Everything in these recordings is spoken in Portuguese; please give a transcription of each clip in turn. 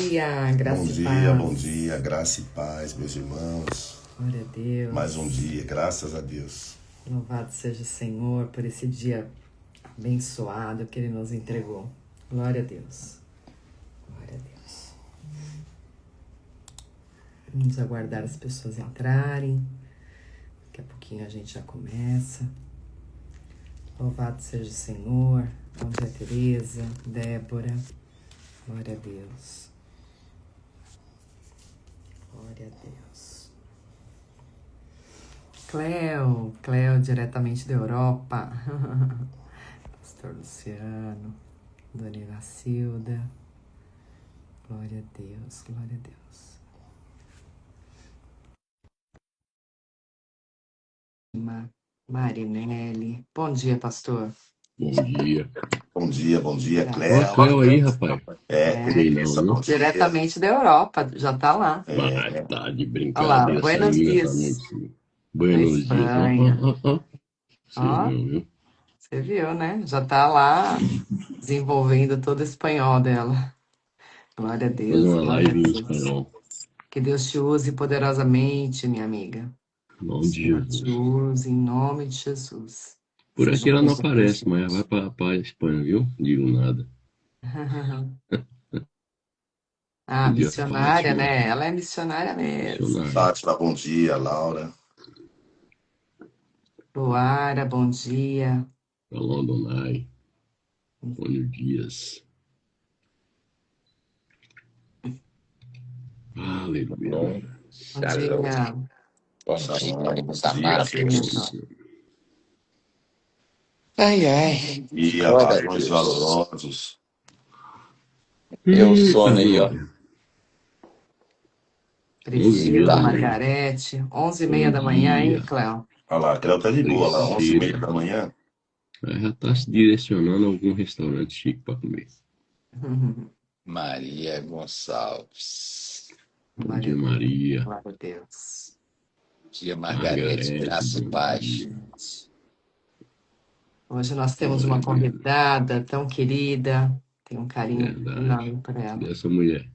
dia, graça e Bom paz. dia, graça e paz, meus irmãos. Glória a Deus. Mais um dia, graças a Deus. Louvado seja o Senhor por esse dia abençoado que Ele nos entregou. Glória a Deus. Glória a Deus. Vamos aguardar as pessoas entrarem. Daqui a pouquinho a gente já começa. Louvado seja o Senhor. Bom dia, Tereza, Débora. Glória a Deus. Glória a Deus. Cleo, diretamente da Europa. Pastor Luciano, Dona Inacilda. Glória a Deus, glória a Deus. Marinelli. Bom dia, pastor. Bom dia. Bom dia, Ó, Cléo. Cléo aí, rapaz. Sei não, viu? Diretamente da Europa, já tá lá. Mas tá de Olha lá, brincadeira essa buenos menina, dias. tá muito... Na Buenos dias. Espanha. Vocês não, viu? Você viu, né? Já tá lá desenvolvendo todo o espanhol dela. Glória a Fazer Deus, uma glória a live em Deus. espanhol. Que Deus te use poderosamente, minha amiga. Em nome de Senhor te Jesus. use em nome de Jesus. Por Seja aqui um ela não povo aparece, mas obediente. vai pra Espanha, viu? Digo nada. Ah, Bom dia, missionária, Fátima. né? Ela é missionária mesmo. Missionária. Fátima, bom dia, Laura. Luara, bom dia. Alô, Donai. Antônio Dias. Aleluia. Bom dia. Bom dia, meus amados. Dia. Ai, ai. E a Glória a varões Deus. valorosos. Eu sono Eita, aí, ó. glória. Priscila, Tá. Margarete, 11h30 Bom da manhã, hein, dia. Cléo? Olha lá, a Cléo tá de boa lá, Terceira. 11h30 da manhã. Já tá se direcionando a algum restaurante chique pra comer. Maria Gonçalves. Bom dia, Maria. Glória a Deus. Bom dia, Margarete. Graça e bom paz. dia. Hoje nós temos uma convidada tão querida. Tenho um carinho Verdade. enorme por ela. Dessa mulher.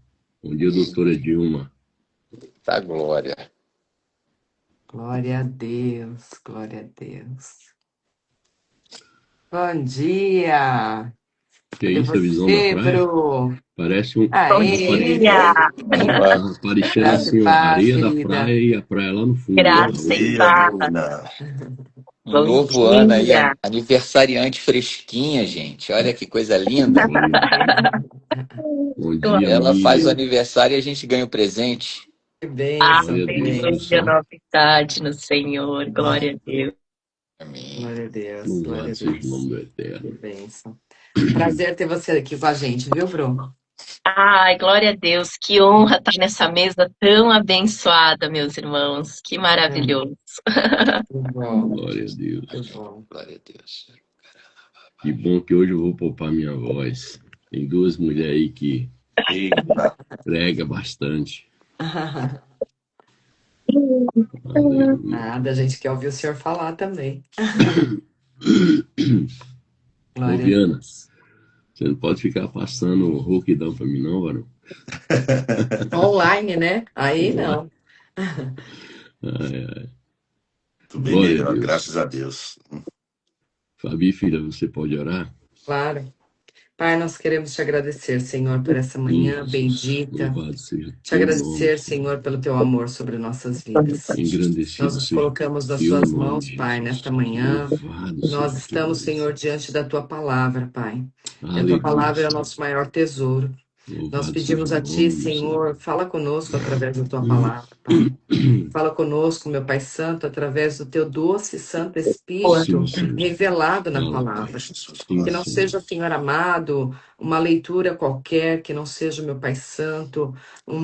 Bom dia, doutora Dilma. Tá, glória. Glória a Deus, glória a Deus. Bom dia! Que é isso, a visão você, da praia? Bru? Parece um... Aê! Tá parecendo Graça assim, e ó, a paz, areia da querida. praia e a praia lá no fundo. Graça e paz. Um Bom novo ano aí, dia. aniversariante fresquinha, gente. Olha que coisa linda. Bom dia, Ela faz o Miriam. aniversário e a gente ganha o presente. Que bênção, Glória a que Deus, bênção. Novidade no Senhor. Glória a Deus. Amém. Glória a Deus, glória a Louvado seja o Deus. nome do Que Eterno. bênção. Prazer ter você aqui com a gente, viu, Bruno? Ai, glória a Deus. Que honra estar nessa mesa tão abençoada, meus irmãos. Que maravilhoso. Que bom, Glória a Deus. que bom. Glória a Deus. Que bom que hoje eu vou poupar minha voz. Tem duas mulheres aí que Eita, prega bastante. Aleluia. Nada, a gente quer ouvir o senhor falar também. Ô, Glória a Viana, Deus. você não pode ficar passando o rouquidão pra mim, não, varão? Online, né? Aí não. Ai, ai. tudo bem Glória a melhor, Deus. graças a Deus. Fabi, filha, você pode orar? Claro. Pai, nós queremos te agradecer, Senhor, por essa manhã Jesus, bendita. louvado seja Te teu agradecer, nome, Senhor, pelo teu amor sobre nossas vidas. engrandecido Nós nos seja colocamos nas teu tuas nome, mãos, Pai, Jesus. nesta manhã. Louvado Nós seja teu estamos, nome. Senhor, diante da tua palavra, Pai. E a tua Aleluia, palavra é o Senhor. nosso maior tesouro. Nós Louvado pedimos seja a o ti, nome do Senhor. Senhor, fala conosco através da tua palavra, Pai. Fala conosco, meu Pai Santo, através do teu doce e Santo Espírito Sim, Senhor. revelado na Fala, palavra. Pai. Sim, Que não Senhor. seja, Senhor amado, uma leitura qualquer, que não seja, meu Pai Santo,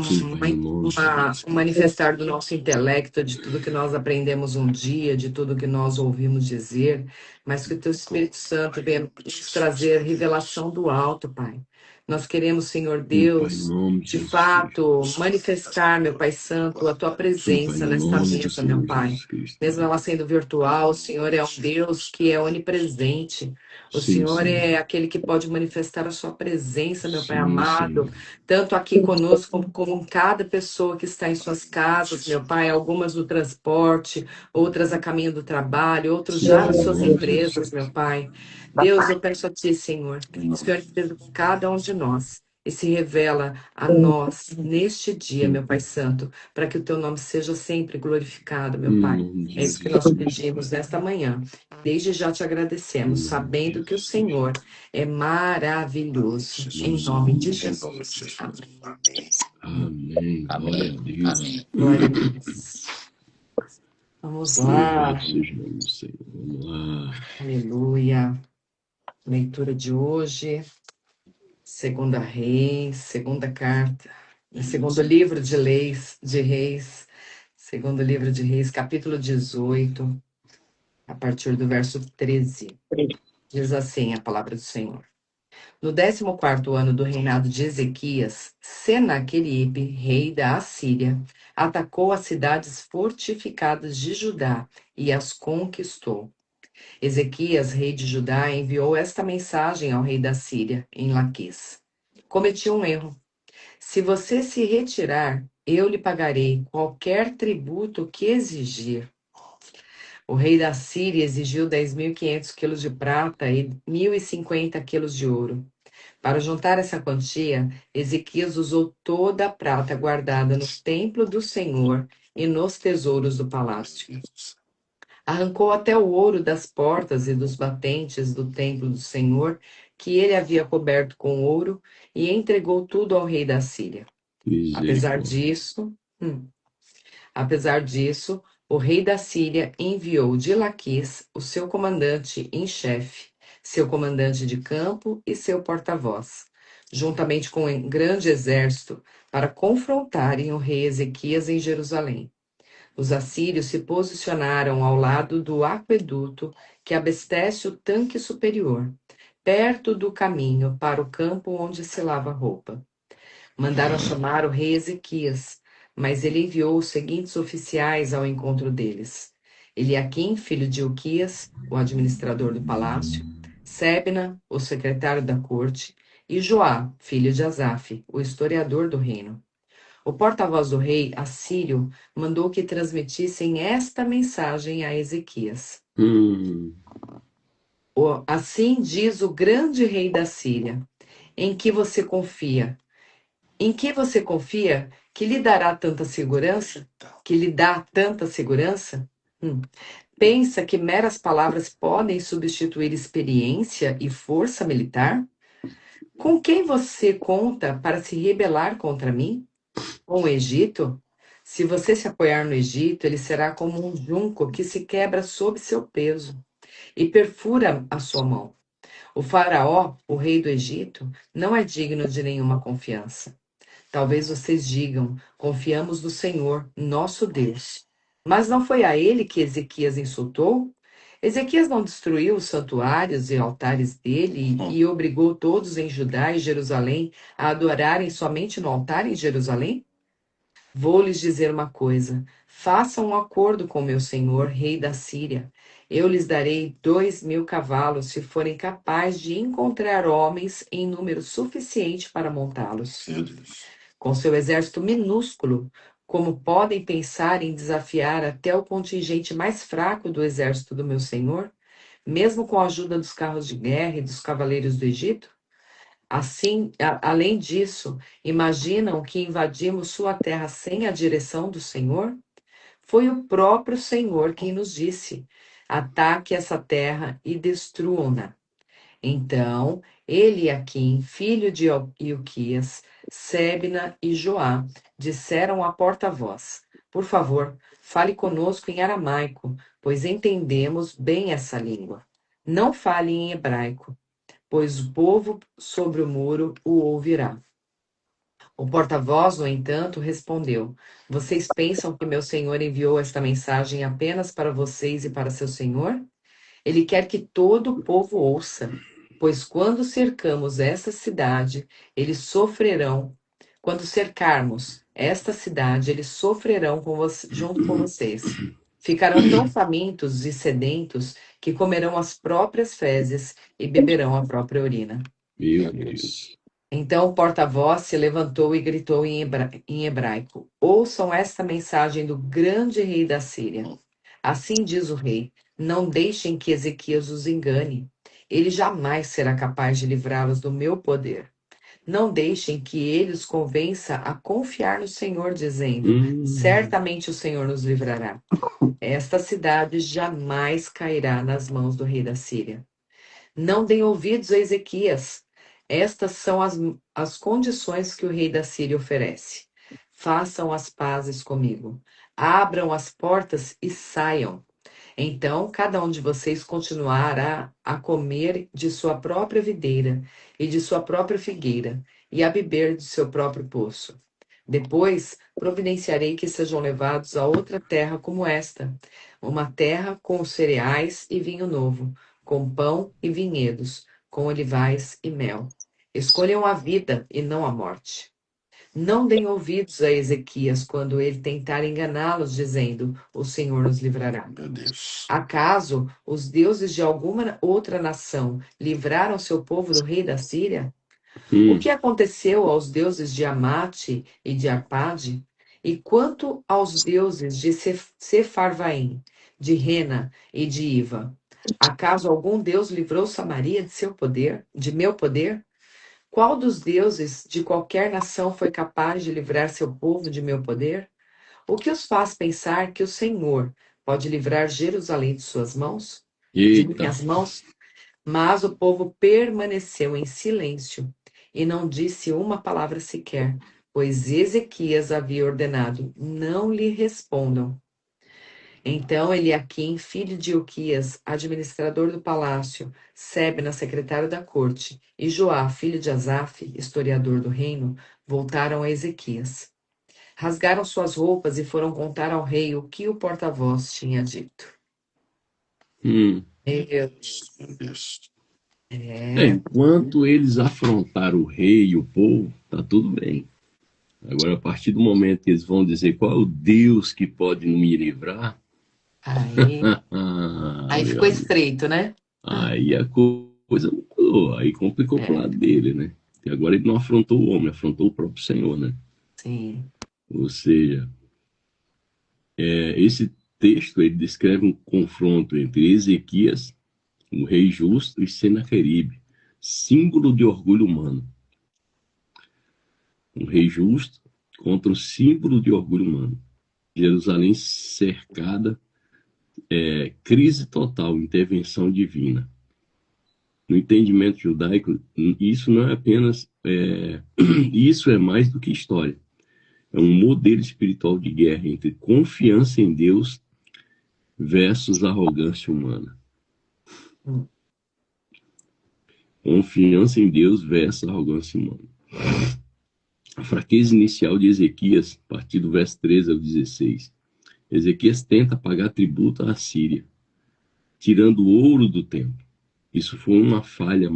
Sim, Pai, no nome de Jesus. um manifestar do nosso intelecto, de tudo que nós aprendemos um dia, de tudo que nós ouvimos dizer, mas que o teu Espírito Santo venha nos trazer revelação do alto, Pai. Nós queremos, Senhor Sim, Pai, no Deus, nome de de Jesus fato, Cristo. manifestar, meu Pai Santo, a tua Sim, Pai, presença no nesta nome do mesa, meu Senhor Pai. Jesus Cristo. Mesmo ela sendo virtual, o Senhor é um Deus que é onipresente. O Sim, Senhor Senhor. é aquele que pode manifestar a sua presença, meu Pai Sim, amado, Senhor. tanto aqui conosco como em cada pessoa que está em suas casas, meu Pai, algumas no transporte, outras a caminho do trabalho, outros já nas suas Senhor Jesus. empresas, meu Pai. Deus, eu peço a Ti, Senhor, que o Senhor esteja com cada um de nós e se revela a nós neste dia, meu Pai Santo, para que o Teu nome seja sempre glorificado, meu Em Pai. nome de É isso que nós Jesus. pedimos nesta manhã. Desde já te agradecemos, Em nome de sabendo que o Jesus. Senhor é maravilhoso. Em nome de Jesus. Amém. Amém. Glória a Amém. Deus. Amém. Glória a Deus. Vamos lá. Louvado seja o nome do Senhor. Vamos lá. Aleluia. Leitura de hoje, segunda Reis, segunda carta, segundo livro de Reis, segundo livro de Reis, capítulo 18, a partir do verso 13. Diz assim a palavra do Senhor. No 14º ano do reinado de Ezequias, Senaqueribe, rei da Assíria, atacou as cidades fortificadas de Judá e as conquistou. Ezequias, rei de Judá, enviou esta mensagem ao rei da Síria, em Laquis. Cometi um erro. Se você se retirar, eu lhe pagarei qualquer tributo que exigir. O rei da Síria exigiu 10.500 quilos de prata e 1.050 quilos de ouro. Para juntar essa quantia, Ezequias usou toda a prata guardada no templo do Senhor e nos tesouros do palácio. Arrancou até o ouro das portas e dos batentes do templo do Senhor, que ele havia coberto com ouro, e entregou tudo ao rei da Síria. Apesar Misericórdia. disso, Apesar disso, o rei da Síria enviou de Laquis o seu comandante em chefe, seu comandante de campo e seu porta-voz, juntamente com um grande exército, para confrontarem o rei Ezequias em Jerusalém. Os assírios se posicionaram ao lado do aqueduto que abastece o tanque superior, perto do caminho para o campo onde se lava roupa. Mandaram chamar o rei Ezequias, mas ele enviou os seguintes oficiais ao encontro deles: Eliaquim, filho de Hilquias, o administrador do palácio; Sebna, o secretário da corte; e Joá, filho de Asaf, o historiador do reino. O porta-voz do rei assírio mandou que transmitissem esta mensagem a Ezequias. Assim diz o grande rei da Síria: em que você confia? Em que você confia que lhe dará tanta segurança? Que lhe dá tanta segurança? Pensa que meras palavras podem substituir experiência e força militar? Com quem você conta para se rebelar contra mim? Com o Egito? Se você se apoiar no Egito, ele será como um junco que se quebra sob seu peso e perfura a sua mão. O faraó, o rei do Egito, não é digno de nenhuma confiança. Talvez vocês digam: confiamos no Senhor, nosso Deus. Mas não foi a ele que Ezequias insultou? Ezequias não destruiu os santuários e altares dele e obrigou todos em Judá e Jerusalém a adorarem somente no altar em Jerusalém? Vou lhes dizer uma coisa: façam um acordo com meu senhor, rei da Síria. Eu lhes darei 2.000 cavalos se forem capazes de encontrar homens em número suficiente para montá-los. Meu Deus. Com seu exército minúsculo, como podem pensar em desafiar até o contingente mais fraco do exército do meu senhor, mesmo com a ajuda dos carros de guerra e dos cavaleiros do Egito? Assim, além disso, imaginam que invadimos sua terra sem a direção do Senhor? Foi o próprio Senhor quem nos disse: ataque essa terra e destruam-na. Então, Eliaquim, filho de Hilquias, Sebna e Joá, disseram à porta-voz: por favor, fale conosco em aramaico, pois entendemos bem essa língua. Não fale em hebraico, pois o povo sobre o muro o ouvirá. O porta-voz, no entanto, respondeu: vocês pensam que meu senhor enviou esta mensagem apenas para vocês e para seu senhor? Ele quer que todo o povo ouça, pois quando cercamos essa cidade, eles sofrerão. Quando cercarmos esta cidade, eles sofrerão junto com vocês. Ficarão tão famintos e sedentos que comerão as próprias fezes e beberão a própria urina. Meu Deus. Então o porta-voz se levantou e gritou em hebraico: Ouçam esta mensagem do grande rei da Síria. Assim diz o rei: Não deixem que Ezequias os engane. Ele jamais será capaz de livrá-los do meu poder. Não deixem que ele os convença a confiar no Senhor, dizendo: Certamente o Senhor nos livrará. Esta cidade jamais cairá nas mãos do rei da Síria. Não deem ouvidos a Ezequias. Estas são as condições que o rei da Síria oferece. Façam as pazes comigo. Abram as portas e saiam. Então, cada um de vocês continuará a comer de sua própria videira e de sua própria figueira, e a beber de seu próprio poço. Depois, providenciarei que sejam levados a outra terra como esta, uma terra com cereais e vinho novo, com pão e vinhedos, com olivais e mel. Escolham a vida e não a morte. Não deem ouvidos a Ezequias quando ele tentar enganá-los, dizendo: O Senhor nos livrará. Meu Deus. Acaso os deuses de alguma outra nação livraram seu povo do rei da Síria? O que aconteceu aos deuses de Amate e de Arpade? E quanto aos deuses de Sefarvaim, de Rena e de Iva? Acaso algum deus livrou Samaria de seu poder, de meu poder? Qual dos deuses de qualquer nação foi capaz de livrar seu povo de meu poder? O que os faz pensar que o Senhor pode livrar Jerusalém de suas mãos? De Eita. minhas mãos? Mas o povo permaneceu em silêncio e não disse uma palavra sequer, pois Ezequias havia ordenado: não lhe respondam. Então Eliaquim, filho de Ilquias, administrador do palácio, Sebna, secretário da corte, e Joá, filho de Asaf, historiador do reino, voltaram a Ezequias. Rasgaram suas roupas e foram contar ao rei o que o porta-voz tinha dito. Hum. Meu Meu Deus. Enquanto eles afrontaram o rei e o povo, tá tudo bem. Agora, a partir do momento que eles vão dizer qual é o Deus que pode me livrar, Aí meu ficou amigo, estreito, né? aí a coisa mudou, aí complicou pro lado dele, né? E agora ele não afrontou o homem, afrontou o próprio Senhor, né? Sim. Ou seja, esse texto ele descreve um confronto entre Ezequias, o rei justo, e Senaqueribe, símbolo de orgulho humano. Um rei justo contra um símbolo de orgulho humano. Jerusalém cercada, crise total, intervenção divina. No entendimento judaico, isso não é apenas... isso é mais do que história. É um modelo espiritual de guerra entre confiança em Deus versus arrogância humana. Confiança em Deus versus arrogância humana. A fraqueza inicial de Ezequias, a partir do verso 13 ao 16. Ezequias tenta pagar tributo à Síria, tirando o ouro do templo. Isso foi uma falha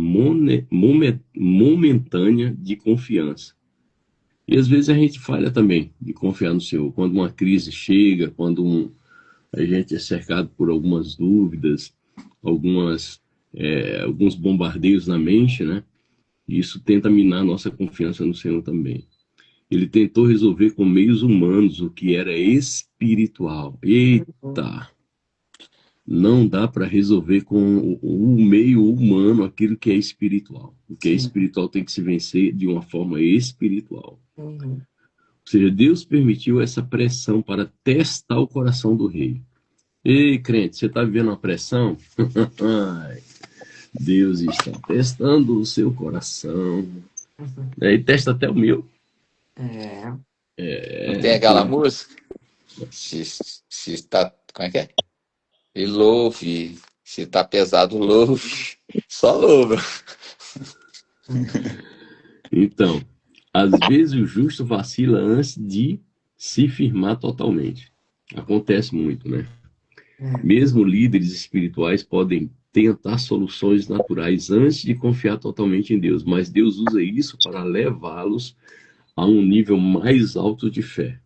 momentânea de confiança. E às vezes a gente falha também de confiar no Senhor. Quando uma crise chega, quando a gente é cercado por algumas dúvidas, alguns bombardeios na mente, né? Isso tenta minar nossa confiança no Senhor também. Ele tentou resolver com meios humanos o que era espiritual. Eita! Não dá para resolver com o meio humano aquilo que é espiritual. O que é espiritual tem que se vencer de uma forma espiritual. Ou seja, Deus permitiu essa pressão para testar o coração do rei. Ei, crente, você está vivendo uma pressão? Deus está testando o seu coração. E testa até o meu. Não tem aquela música? Se está... Como é que é? E louve. Se está pesado, louve. Só louva. Então, às vezes o justo vacila antes de se firmar totalmente. Acontece muito, né? Mesmo líderes espirituais podem tentar soluções naturais antes de confiar totalmente em Deus, mas Deus usa isso para levá-los a um nível mais alto de fé.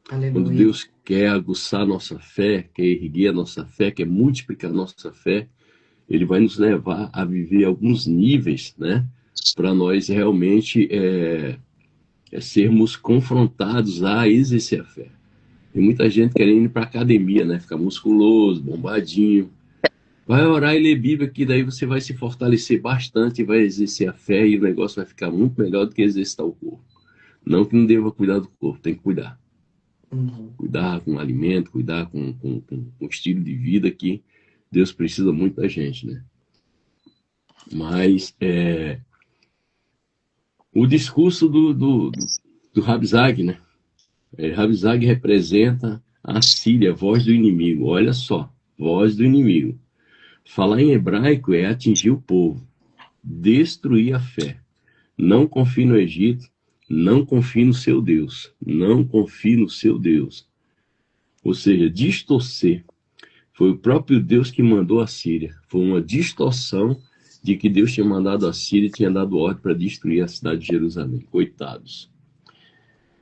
Quando Aleluia. Deus quer aguçar a nossa fé, quer erguer a nossa fé, quer multiplicar a nossa fé, Ele vai nos levar a viver alguns níveis, né? Para nós realmente sermos confrontados a exercer a fé. Tem muita gente querendo ir para academia, né? Ficar musculoso, bombadinho. Vai orar e ler Bíblia, que daí você vai se fortalecer bastante, vai exercer a fé e o negócio vai ficar muito melhor do que exercitar o corpo. Não que não deva cuidar do corpo, tem que cuidar. Uhum. Cuidar com o alimento, cuidar com o estilo de vida que Deus precisa muito da gente, né? Mas o discurso do Rabzag, né? Rabzag representa a Síria, voz do inimigo. Olha só, voz do inimigo. Falar em hebraico é atingir o povo, destruir a fé. Não confie no Egito, não confie no seu Deus. Não confie no seu Deus. Ou seja, distorcer. Foi o próprio Deus que mandou a Síria. Foi uma distorção de que Deus tinha mandado a Síria e tinha dado ordem para destruir a cidade de Jerusalém. Coitados.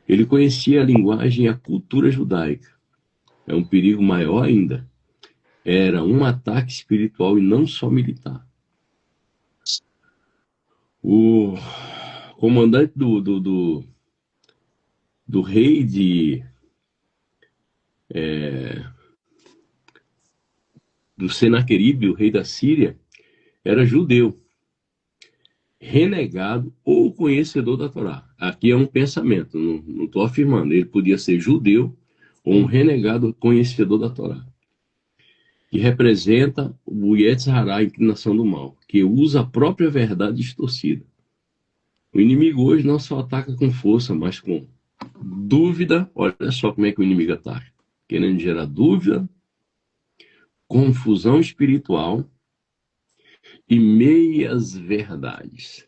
Ele conhecia a linguagem e a cultura judaica. É um perigo maior ainda. Era um ataque espiritual e não só militar. O comandante do rei do Senaqueribe, o rei da Síria, era judeu, renegado ou conhecedor da Torá. Aqui é um pensamento, não estou afirmando. Ele podia ser judeu ou um renegado conhecedor da Torá, que representa o Yetzer Hará, a inclinação do mal, que usa a própria verdade distorcida. O inimigo hoje não só ataca com força, mas com dúvida. Olha só como é que o inimigo ataca. Querendo gerar dúvida, confusão espiritual e meias verdades.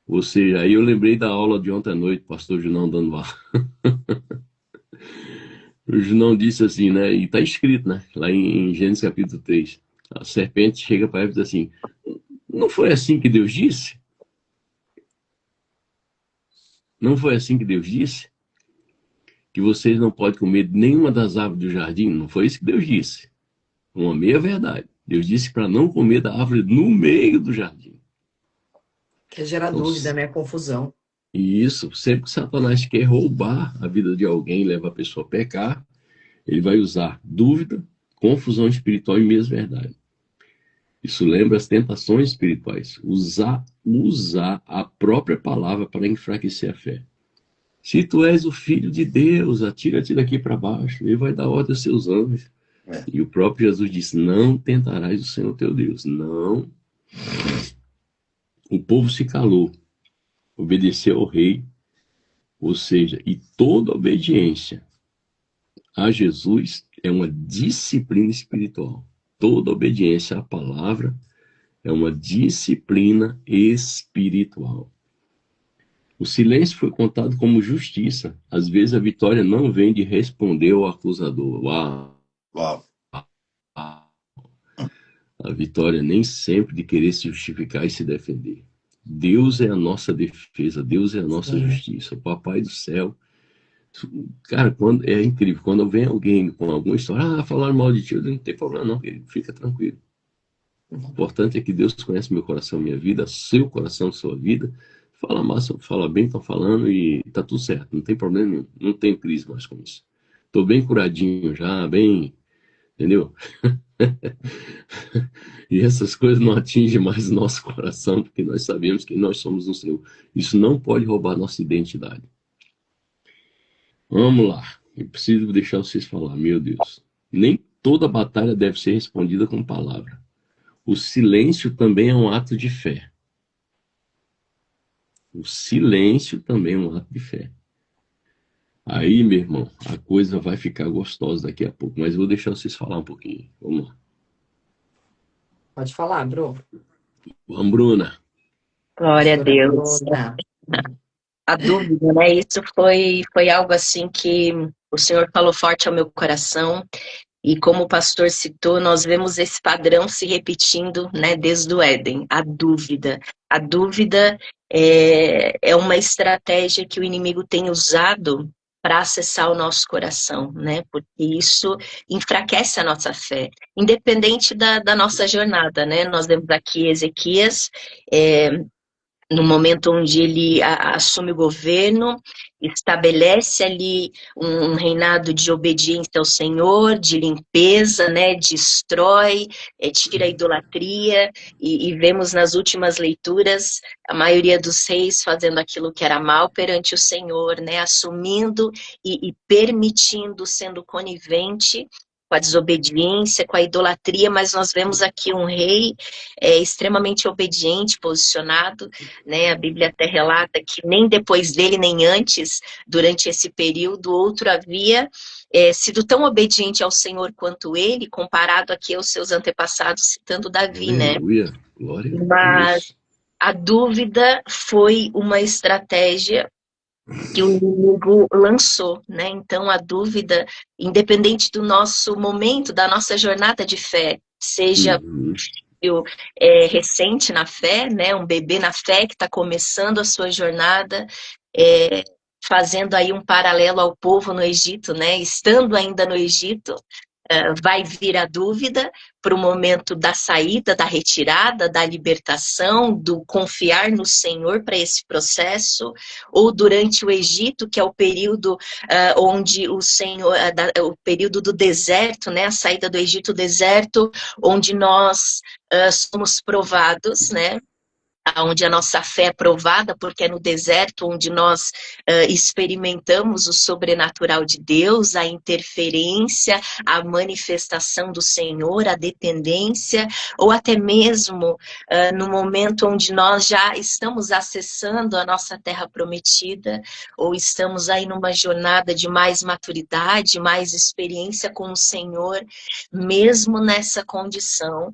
Ou seja, aí eu lembrei da aula de ontem à noite, pastor Junão dando aula. O Junão disse assim, né? E está escrito, né? Lá em Gênesis capítulo 3. A serpente chega para ela e diz assim: não foi assim que Deus disse? Não foi assim que Deus disse? Que vocês não podem comer nenhuma das árvores do jardim? Não foi isso que Deus disse. Uma meia verdade. Deus disse para não comer da árvore no meio do jardim. Que gera dúvida, né? Confusão. E isso, sempre que Satanás quer roubar a vida de alguém, leva a pessoa a pecar, ele vai usar dúvida, confusão espiritual e meias verdade. Isso lembra as tentações espirituais. Usar a própria palavra para enfraquecer a fé. Se tu és o filho de Deus, atira-te daqui para baixo. Ele vai dar ordem aos seus anjos. E o próprio Jesus disse: não tentarás o Senhor teu Deus. Não. O povo se calou, obedeceu ao rei. Ou seja, e toda obediência a Jesus é uma disciplina espiritual. Toda obediência à palavra é uma disciplina espiritual. O silêncio foi contado como justiça. Às vezes a vitória não vem de responder ao acusador. Uau. A vitória nem sempre de querer se justificar e se defender. Deus é a nossa defesa, Deus é a nossa justiça. O Papai do céu. Cara, é incrível. Quando vem alguém com alguma história, falaram mal de ti, não tem problema não, fica tranquilo. O importante é que Deus conhece meu coração, minha vida, seu coração, sua vida. Fala massa, fala bem, estão falando e tá tudo certo, não tem problema nenhum, não tem crise mais com isso. Tô bem curadinho já, bem, entendeu? E essas coisas não atingem mais o nosso coração, porque nós sabemos que nós somos um Senhor. Isso não pode roubar nossa identidade. Vamos lá, eu preciso deixar vocês falar, meu Deus. Nem toda batalha deve ser respondida com palavra. O silêncio também é um ato de fé. O silêncio também é um ato de fé. Aí, meu irmão, a coisa vai ficar gostosa daqui a pouco, mas eu vou deixar vocês falar um pouquinho. Vamos lá. Pode falar, Bru. Vamos, Bruna. Glória a Deus. Bruna. A dúvida, né? Isso foi algo assim que o Senhor falou forte ao meu coração. E como o pastor citou, nós vemos esse padrão se repetindo, né, desde o Éden. A dúvida. A dúvida é uma estratégia que o inimigo tem usado para acessar o nosso coração, né? Porque isso enfraquece a nossa fé, independente da nossa jornada, né? Nós vemos aqui Ezequias, no momento onde ele assume o governo, estabelece ali um reinado de obediência ao Senhor, de limpeza, né, destrói, tira a idolatria, e vemos nas últimas leituras a maioria dos reis fazendo aquilo que era mal perante o Senhor, né, assumindo e permitindo, sendo conivente com a desobediência, com a idolatria, mas nós vemos aqui um rei extremamente obediente, posicionado, né? A Bíblia até relata que nem depois dele, nem antes, durante esse período, outro havia sido tão obediente ao Senhor quanto ele, comparado aqui aos seus antepassados, citando Davi, Aleluia. né? Glória a Mas Deus. a dúvida foi uma estratégia que o inimigo lançou, né? Então a dúvida, independente do nosso momento, da nossa jornada de fé, seja recente na fé, né? Um bebê na fé que está começando a sua jornada, fazendo aí um paralelo ao povo no Egito, né? Estando ainda no Egito, vai vir a dúvida para o momento da saída, da retirada, da libertação, do confiar no Senhor para esse processo, ou durante o Egito, que é o período onde o Senhor, o período do deserto, né, a saída do Egito, o deserto, onde nós somos provados, né, onde a nossa fé é provada, porque é no deserto onde nós experimentamos o sobrenatural de Deus, a interferência, a manifestação do Senhor, a dependência, ou até mesmo no momento onde nós já estamos acessando a nossa terra prometida, ou estamos aí numa jornada de mais maturidade, mais experiência com o Senhor, mesmo nessa condição,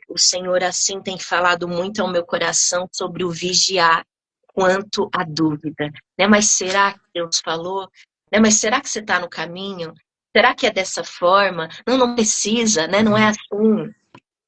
o Senhor assim tem falado muito ao meu coração sobre o vigiar quanto à dúvida, né? Mas será que Deus falou? Né? Mas será que você está no caminho? Será que é dessa forma? Não, não precisa, né? Não é assim.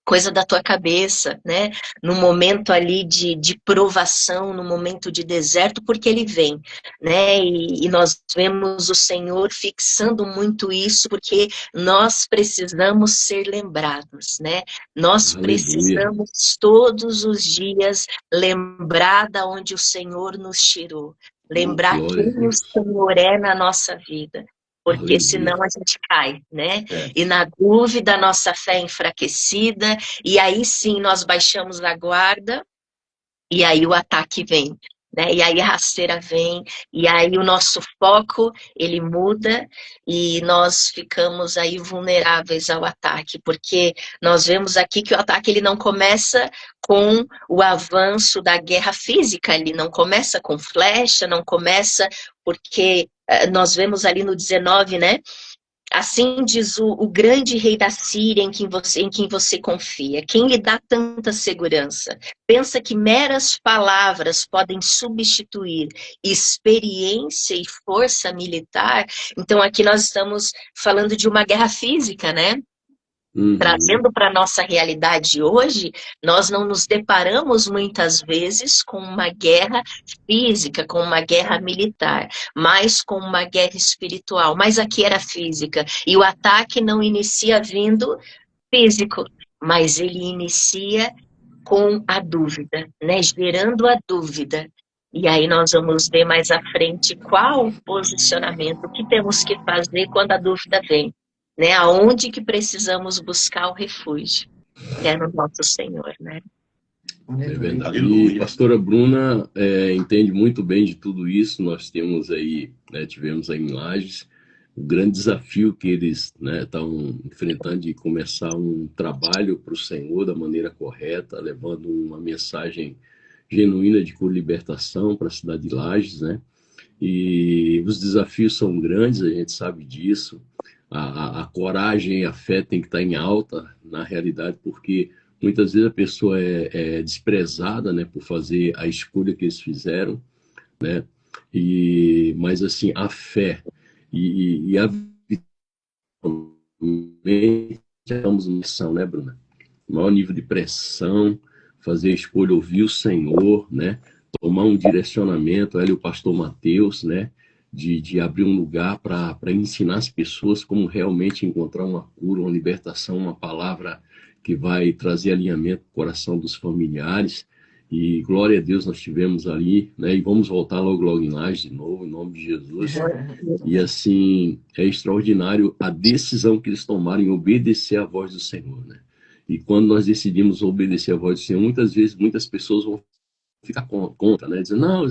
Coisa da tua cabeça, né? No momento ali de provação, no momento de deserto, porque ele vem, né? E nós vemos o Senhor fixando muito isso, porque nós precisamos ser lembrados, né? Nós Aleluia. precisamos todos os dias lembrar da onde o Senhor nos tirou, lembrar Glória a quem o Deus. Senhor é na nossa vida. Porque Aleluia. senão a gente cai, né? E na dúvida, a nossa fé é enfraquecida, e aí sim nós baixamos a guarda, e aí o ataque vem, né? E aí a rasteira vem, e aí o nosso foco, ele muda, e nós ficamos aí vulneráveis ao ataque, porque nós vemos aqui que o ataque ele não começa com o avanço da guerra física, ele não começa com flecha, não começa porque nós vemos ali no 19, né? Assim diz o grande rei da Síria em quem você confia. Quem lhe dá tanta segurança? Pensa que meras palavras podem substituir experiência e força militar? Então aqui nós estamos falando de uma guerra física, né? Trazendo para a nossa realidade hoje, nós não nos deparamos muitas vezes com uma guerra física, com uma guerra militar, mas com uma guerra espiritual. Mas aqui era física, e o ataque não inicia vindo físico, mas ele inicia com a dúvida, né? Gerando a dúvida. E aí nós vamos ver mais à frente qual o posicionamento, o que temos que fazer quando a dúvida vem. Né, aonde que precisamos buscar o refúgio, que é no nosso Senhor, né? É verdade. E a pastora Bruna entende muito bem de tudo isso. Nós temos aí, tivemos aí em Lages, o grande desafio que eles estão enfrentando de começar um trabalho para o Senhor da maneira correta, levando uma mensagem genuína de libertação para a cidade de Lages, né? E os desafios são grandes, a gente sabe disso. A coragem e a fé tem que estar em alta na realidade, porque muitas vezes a pessoa é desprezada, né, por fazer a escolha que eles fizeram, né? Mas assim, a fé e a estamos em missão, né, Bruna? Maior nível de pressão, fazer a escolha, ouvir o Senhor, né? Tomar um direcionamento, ele e o pastor Mateus, né? de abrir um lugar para ensinar as pessoas como realmente encontrar uma cura, uma libertação, uma palavra que vai trazer alinhamento para o coração dos familiares. E glória a Deus, nós tivemos ali, né? E vamos voltar logo em Laje de novo, em nome de Jesus. E assim, é extraordinário a decisão que eles tomaram em obedecer à voz do Senhor, né? E quando nós decidimos obedecer à voz do Senhor, muitas vezes, muitas pessoas vão ficar contra, né? Dizendo, não,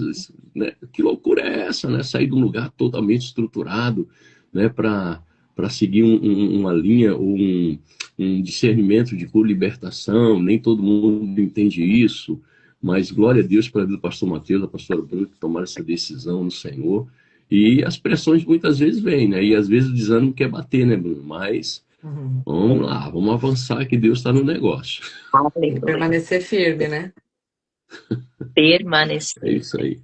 né? Que loucura é essa, né? Sair de um lugar totalmente estruturado, né? Para seguir uma linha ou um discernimento de cura e libertação. Nem todo mundo entende isso, mas glória a Deus pela vida do pastor Mateus, da pastora Bruna, que tomaram essa decisão no Senhor. E as pressões muitas vezes vêm, né? E às vezes o desânimo quer bater, né, Bruno? Mas vamos lá, vamos avançar que Deus está no negócio. Tem que permanecer firme, né? Permanecer. É isso aí.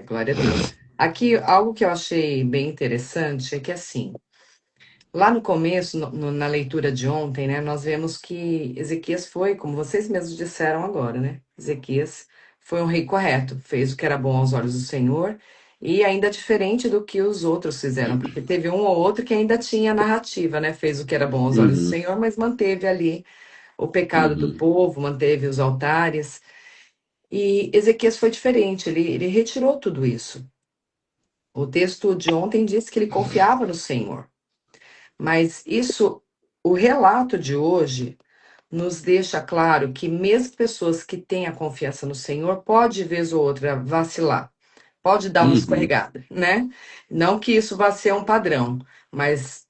Glória a Deus. Aqui, algo que eu achei bem interessante é que, assim, lá no começo, na leitura de ontem, né, nós vemos que Ezequias foi, como vocês mesmos disseram agora, né? Ezequias foi um rei correto, fez o que era bom aos olhos do Senhor, e ainda diferente do que os outros fizeram, porque teve um ou outro que ainda tinha narrativa, né? Fez o que era bom aos olhos do Senhor, mas manteve ali o pecado do povo, manteve os altares. E Ezequias foi diferente, ele retirou tudo isso. O texto de ontem diz que ele confiava no Senhor. Mas isso, o relato de hoje, nos deixa claro que mesmo pessoas que têm a confiança no Senhor, pode, vez ou outra, vacilar. Pode dar uma escorregada, né? Não que isso vá ser um padrão, mas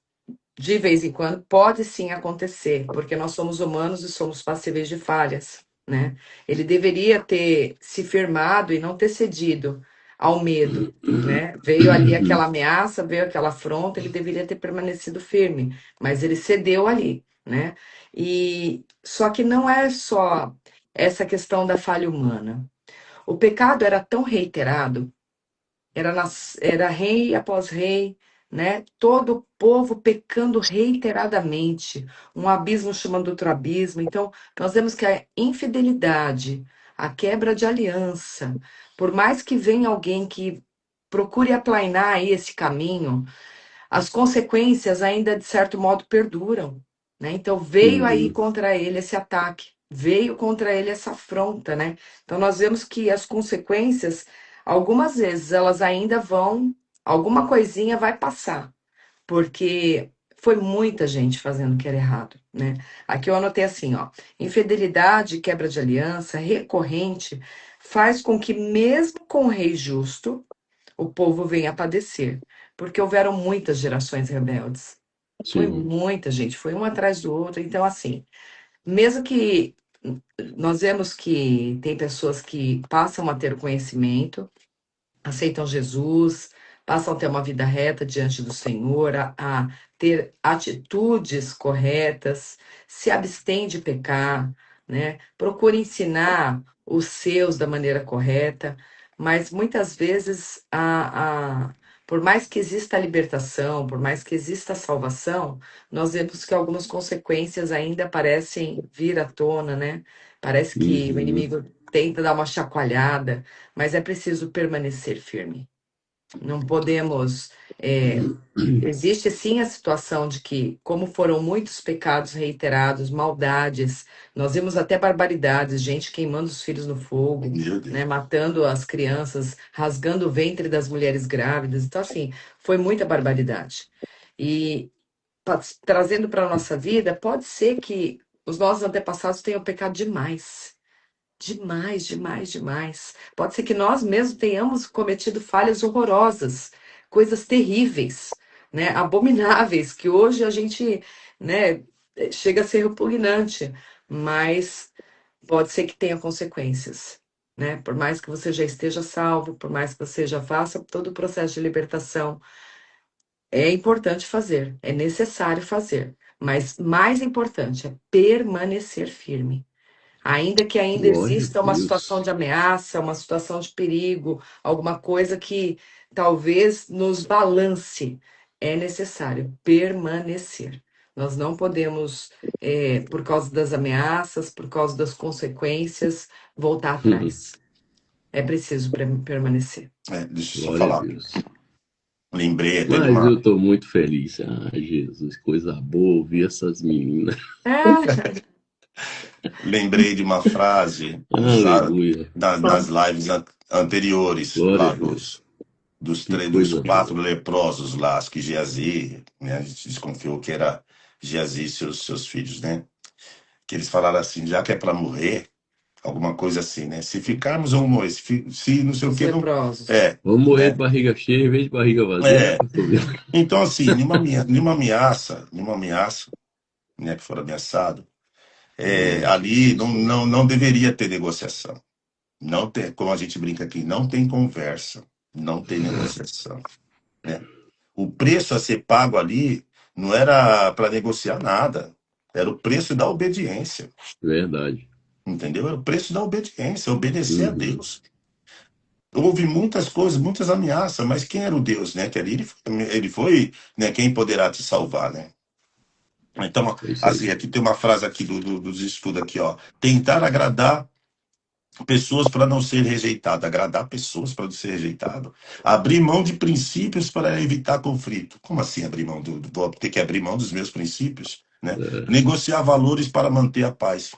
de vez em quando pode sim acontecer, porque nós somos humanos e somos passíveis de falhas, né? Ele deveria ter se firmado e não ter cedido ao medo, né? Veio ali aquela ameaça, veio aquela afronta, ele deveria ter permanecido firme, mas ele cedeu ali, né? E só que não é só essa questão da falha humana. O pecado era tão reiterado, era rei após rei, né? Todo o povo pecando reiteradamente, um abismo chamando outro abismo. Então, nós vemos que a infidelidade, a quebra de aliança, por mais que venha alguém que procure aplainar aí esse caminho, as consequências ainda, de certo modo, perduram, né? Então, veio aí contra ele esse ataque, veio contra ele essa afronta, né? Então, nós vemos que as consequências, algumas vezes, elas ainda vão, alguma coisinha vai passar, porque foi muita gente fazendo o que era errado, né? Aqui eu anotei assim, ó, infidelidade, quebra de aliança, recorrente, faz com que, mesmo com o rei justo, o povo venha a padecer, porque houveram muitas gerações rebeldes. Foi muita gente, foi um atrás do outro. Então, assim, mesmo que nós vemos que tem pessoas que passam a ter o conhecimento, aceitam Jesus, passam a ter uma vida reta diante do Senhor, a ter atitudes corretas, se abstêm de pecar, né? Procura ensinar os seus da maneira correta, mas muitas vezes, por mais que exista a libertação, por mais que exista a salvação, nós vemos que algumas consequências ainda parecem vir à tona, né? Parece que o inimigo tenta dar uma chacoalhada, mas é preciso permanecer firme. Não podemos. Existe sim a situação de que, como foram muitos pecados reiterados, maldades, nós vimos até barbaridades, gente queimando os filhos no fogo, né, matando as crianças, rasgando o ventre das mulheres grávidas. Então, assim, foi muita barbaridade. E trazendo para a nossa vida, pode ser que os nossos antepassados tenham pecado demais. Demais, demais, demais. Pode ser que nós mesmos tenhamos cometido falhas horrorosas, coisas terríveis, né, abomináveis, que hoje a gente, né, chega a ser repugnante, mas pode ser que tenha consequências, né? Por mais que você já esteja salvo, por mais que você já faça todo o processo de libertação, é importante fazer, é necessário fazer, mas mais importante é permanecer firme. Ainda que ainda exista uma situação de ameaça, uma situação de perigo, alguma coisa que talvez nos balance, é necessário permanecer. Nós não podemos, por causa das ameaças, por causa das consequências, voltar atrás. É preciso permanecer. Deixa eu só Glória a falar. Deus. Lembrei até de Mas eu uma. estou muito feliz. Ah, Jesus, coisa boa ouvir essas meninas. Lembrei de uma frase usada Aleluia. nas lives anteriores, Glória lá a Deus. Que dos coisa quatro boa. leprosos lá, acho que Geazi, né? A gente desconfiou que era Geazi e seus filhos, né? Que eles falaram assim, já que é para morrer, alguma coisa assim, né? Se ficarmos, vamos morrer. Se não sei o Os que, não. leprosos. É, Vamos morrer de né? barriga cheia em vez de barriga vazia, né, É. pastor Vitor? Então, assim, nenhuma ameaça, né? Que for ameaçado, ali não deveria ter negociação. Não tem, como a gente brinca aqui, não tem conversa, não tem negociação, né? O preço a ser pago ali não era para negociar nada, era o preço da obediência, Verdade. entendeu? Era o preço da obediência, obedecer a Uhum. Deus. Houve muitas coisas, muitas ameaças, mas quem era o Deus, né? Que ali ele foi, né? Quem poderá te salvar, né? Então, É isso assim, aí. aqui tem uma frase aqui dos estudos aqui, ó. Tentar agradar pessoas para não ser rejeitado, agradar pessoas para não ser rejeitado, abrir mão de princípios para evitar conflito. Como assim abrir mão vou ter que abrir mão dos meus princípios, né? É, Negociar valores para manter a paz.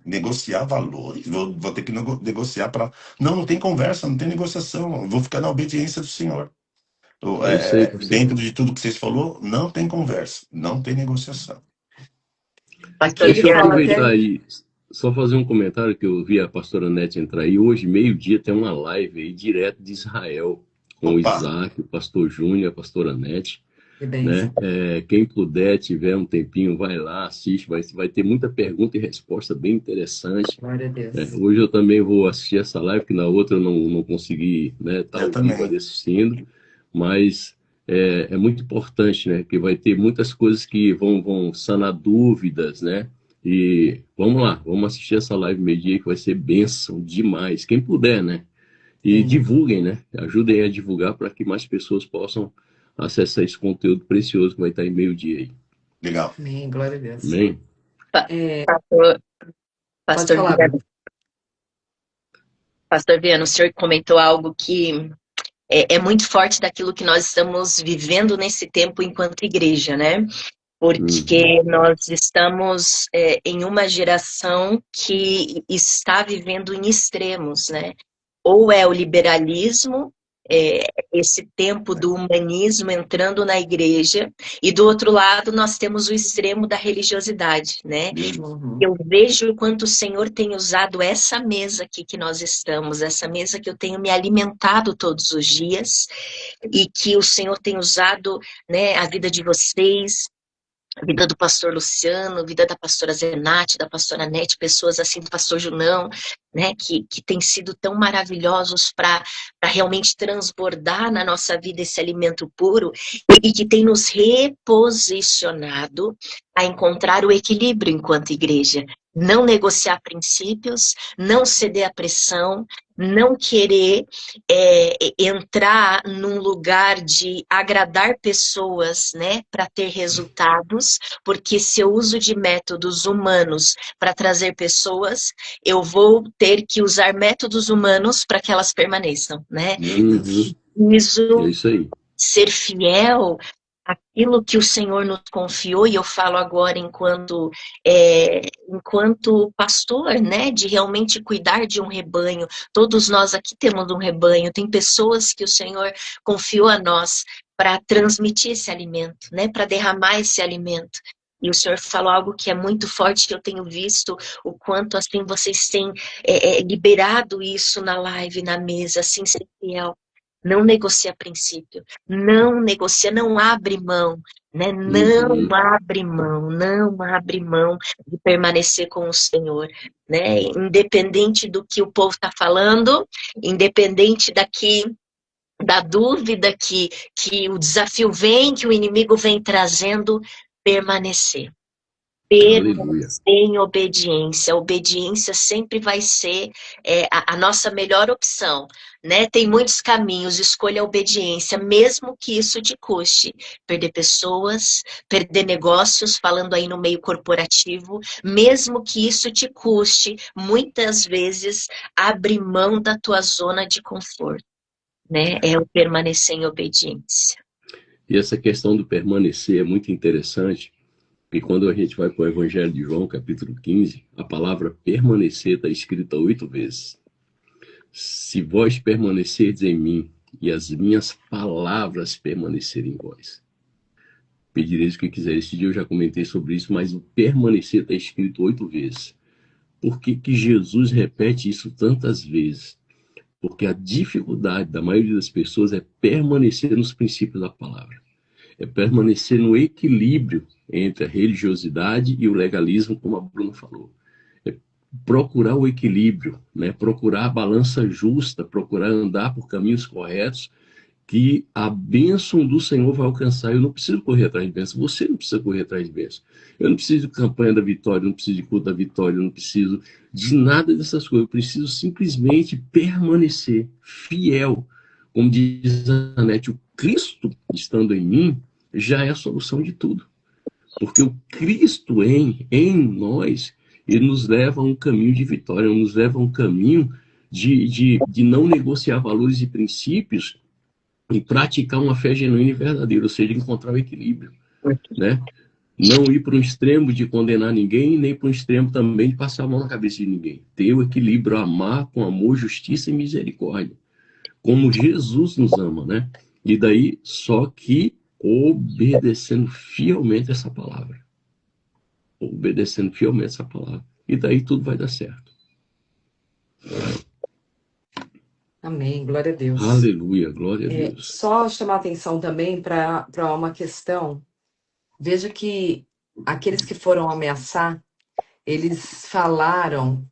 Negociar valores, vou ter que negociar para. Não tem conversa, não tem negociação. Eu vou ficar na obediência do Senhor. é isso aí, pastor. Dentro de tudo que vocês falou, não tem conversa, não tem negociação. Aqui Pastor ele Deixa eu fala Viana, aproveitar até. aí, só fazer um comentário que eu vi a pastora Nete entrar aí. Hoje, meio-dia, tem uma live aí direto de Israel, com o Opa, Isaac, o pastor Júnior, a pastora Nete, Que né? bênção. Quem puder, tiver um tempinho, vai lá, assiste, vai ter muita pergunta e resposta bem interessante. Glória a Deus. Hoje eu também vou assistir essa live, que na outra eu não consegui, né, estar eu ao vivo também. ali assistindo, mas é muito importante, né, que vai ter muitas coisas que vão sanar dúvidas, né, e vamos lá, vamos assistir essa live meio-dia que vai ser bênção demais, quem puder, né, e Sim. divulguem, né, ajudem a divulgar para que mais pessoas possam acessar esse conteúdo precioso que vai estar em meio-dia aí, Legal. Amém. Glória a Deus. amém? pastor, Pode pastor falar, Viana, Bruno. Pastor Viana, o senhor comentou algo que é muito forte daquilo que nós estamos vivendo nesse tempo enquanto igreja, né? Uhum. Porque nós estamos em uma geração que está vivendo em extremos, né? Ou é o liberalismo, esse tempo do humanismo entrando na igreja, e do outro lado nós temos o extremo da religiosidade, né? Uhum. Eu vejo o quanto o Senhor tem usado essa mesa aqui que nós estamos, essa mesa que eu tenho me alimentado todos os dias, e que o Senhor tem usado, né, a vida de vocês, a vida do pastor Luciano, a vida da pastora Zenate, da pastora Nete, pessoas assim, do pastor Junão, né, que têm sido tão maravilhosos para realmente transbordar na nossa vida esse alimento puro, e que tem nos reposicionado a encontrar o equilíbrio enquanto igreja. Não negociar princípios, não ceder à pressão, não querer entrar num lugar de agradar pessoas, né, para ter resultados, porque se eu uso de métodos humanos para trazer pessoas, eu vou ter que usar métodos humanos para que elas permaneçam, né? Meu Deus. É Isso, isso aí. ser fiel àquilo que o Senhor nos confiou, e eu falo agora enquanto pastor, né, de realmente cuidar de um rebanho. Todos nós aqui temos um rebanho, tem pessoas que o Senhor confiou a nós para transmitir esse alimento, né, para derramar esse alimento. E o Senhor falou algo que é muito forte, que eu tenho visto o quanto assim vocês têm liberado isso na live, na mesa, assim, ser fiel. Não negocia princípio, não negocia, não abre mão, né? Não Uhum. abre mão, não abre mão de permanecer com o Senhor, né? Independente do que o povo está falando, independente da dúvida que o desafio vem, que o inimigo vem trazendo, permanecer. Aleluia. Permanecer em obediência. A obediência sempre vai ser a nossa melhor opção, né? Tem muitos caminhos, escolha a obediência, mesmo que isso te custe perder pessoas, perder negócios, falando aí no meio corporativo, mesmo que isso te custe, muitas vezes, abrir mão da tua zona de conforto. né? É o permanecer em obediência. E essa questão do permanecer é muito interessante, porque quando a gente vai para o Evangelho de João, capítulo 15, a palavra permanecer está escrita 8 vezes. Se vós permanecerdes em mim e as minhas palavras permanecerem em vós, pedireis o que quiseres. Esse dia eu já comentei sobre isso, mas o permanecer está escrito 8 vezes. Por que que Jesus repete isso tantas vezes? Porque a dificuldade da maioria das pessoas é permanecer nos princípios da palavra. É permanecer no equilíbrio entre a religiosidade e o legalismo, como a Bruna falou. É procurar o equilíbrio, né? Procurar a balança justa, procurar andar por caminhos corretos, que a bênção do Senhor vai alcançar. Eu não preciso correr atrás de bênção, você não precisa correr atrás de bênção. Eu não preciso de campanha da vitória, eu não preciso de culto da vitória, eu não preciso de nada dessas coisas. Eu preciso simplesmente permanecer fiel. Como diz a Anete, o Cristo estando em mim já é a solução de tudo. Porque o Cristo em nós, ele nos leva a um caminho de vitória, nos leva a um caminho de não negociar valores e princípios e praticar uma fé genuína e verdadeira, ou seja, encontrar o equilíbrio, né? Não ir para um extremo de condenar ninguém, nem para um extremo também de passar a mão na cabeça de ninguém. Ter o equilíbrio, amar com amor, justiça e misericórdia, como Jesus nos ama, né? E daí, só que obedecendo fielmente essa palavra. Obedecendo fielmente essa palavra. E daí tudo vai dar certo. Amém, glória a Deus. Aleluia, glória a Deus. Só chamar atenção também para uma questão. Veja que aqueles que foram ameaçar, eles falaram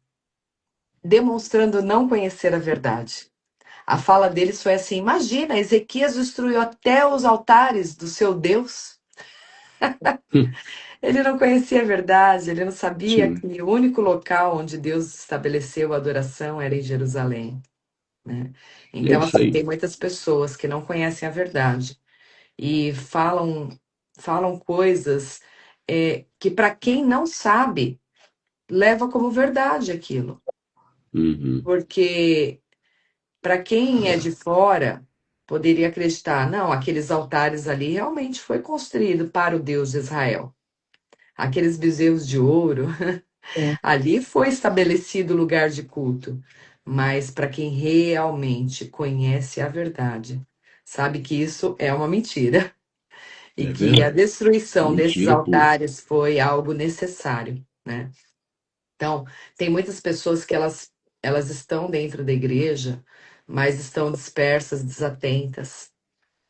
demonstrando não conhecer a verdade. A fala deles foi assim: imagina, Ezequias destruiu até os altares do seu Deus. Ele não conhecia a verdade, ele não sabia Sim. que o único local onde Deus estabeleceu a adoração era em Jerusalém, né? Então, isso assim, aí. tem muitas pessoas que não conhecem a verdade e falam coisas que, para quem não sabe, leva como verdade aquilo. Uhum. Porque, para quem é de fora, poderia acreditar, não, aqueles altares ali realmente foi construído para o Deus de Israel. Aqueles bezerros de ouro, ali foi estabelecido o lugar de culto. Mas para quem realmente conhece a verdade, sabe que isso é uma mentira. E É que a verdade. destruição desses Mentira pura. altares foi algo necessário, né? Então, tem muitas pessoas que elas estão dentro da igreja, mas estão dispersas, desatentas.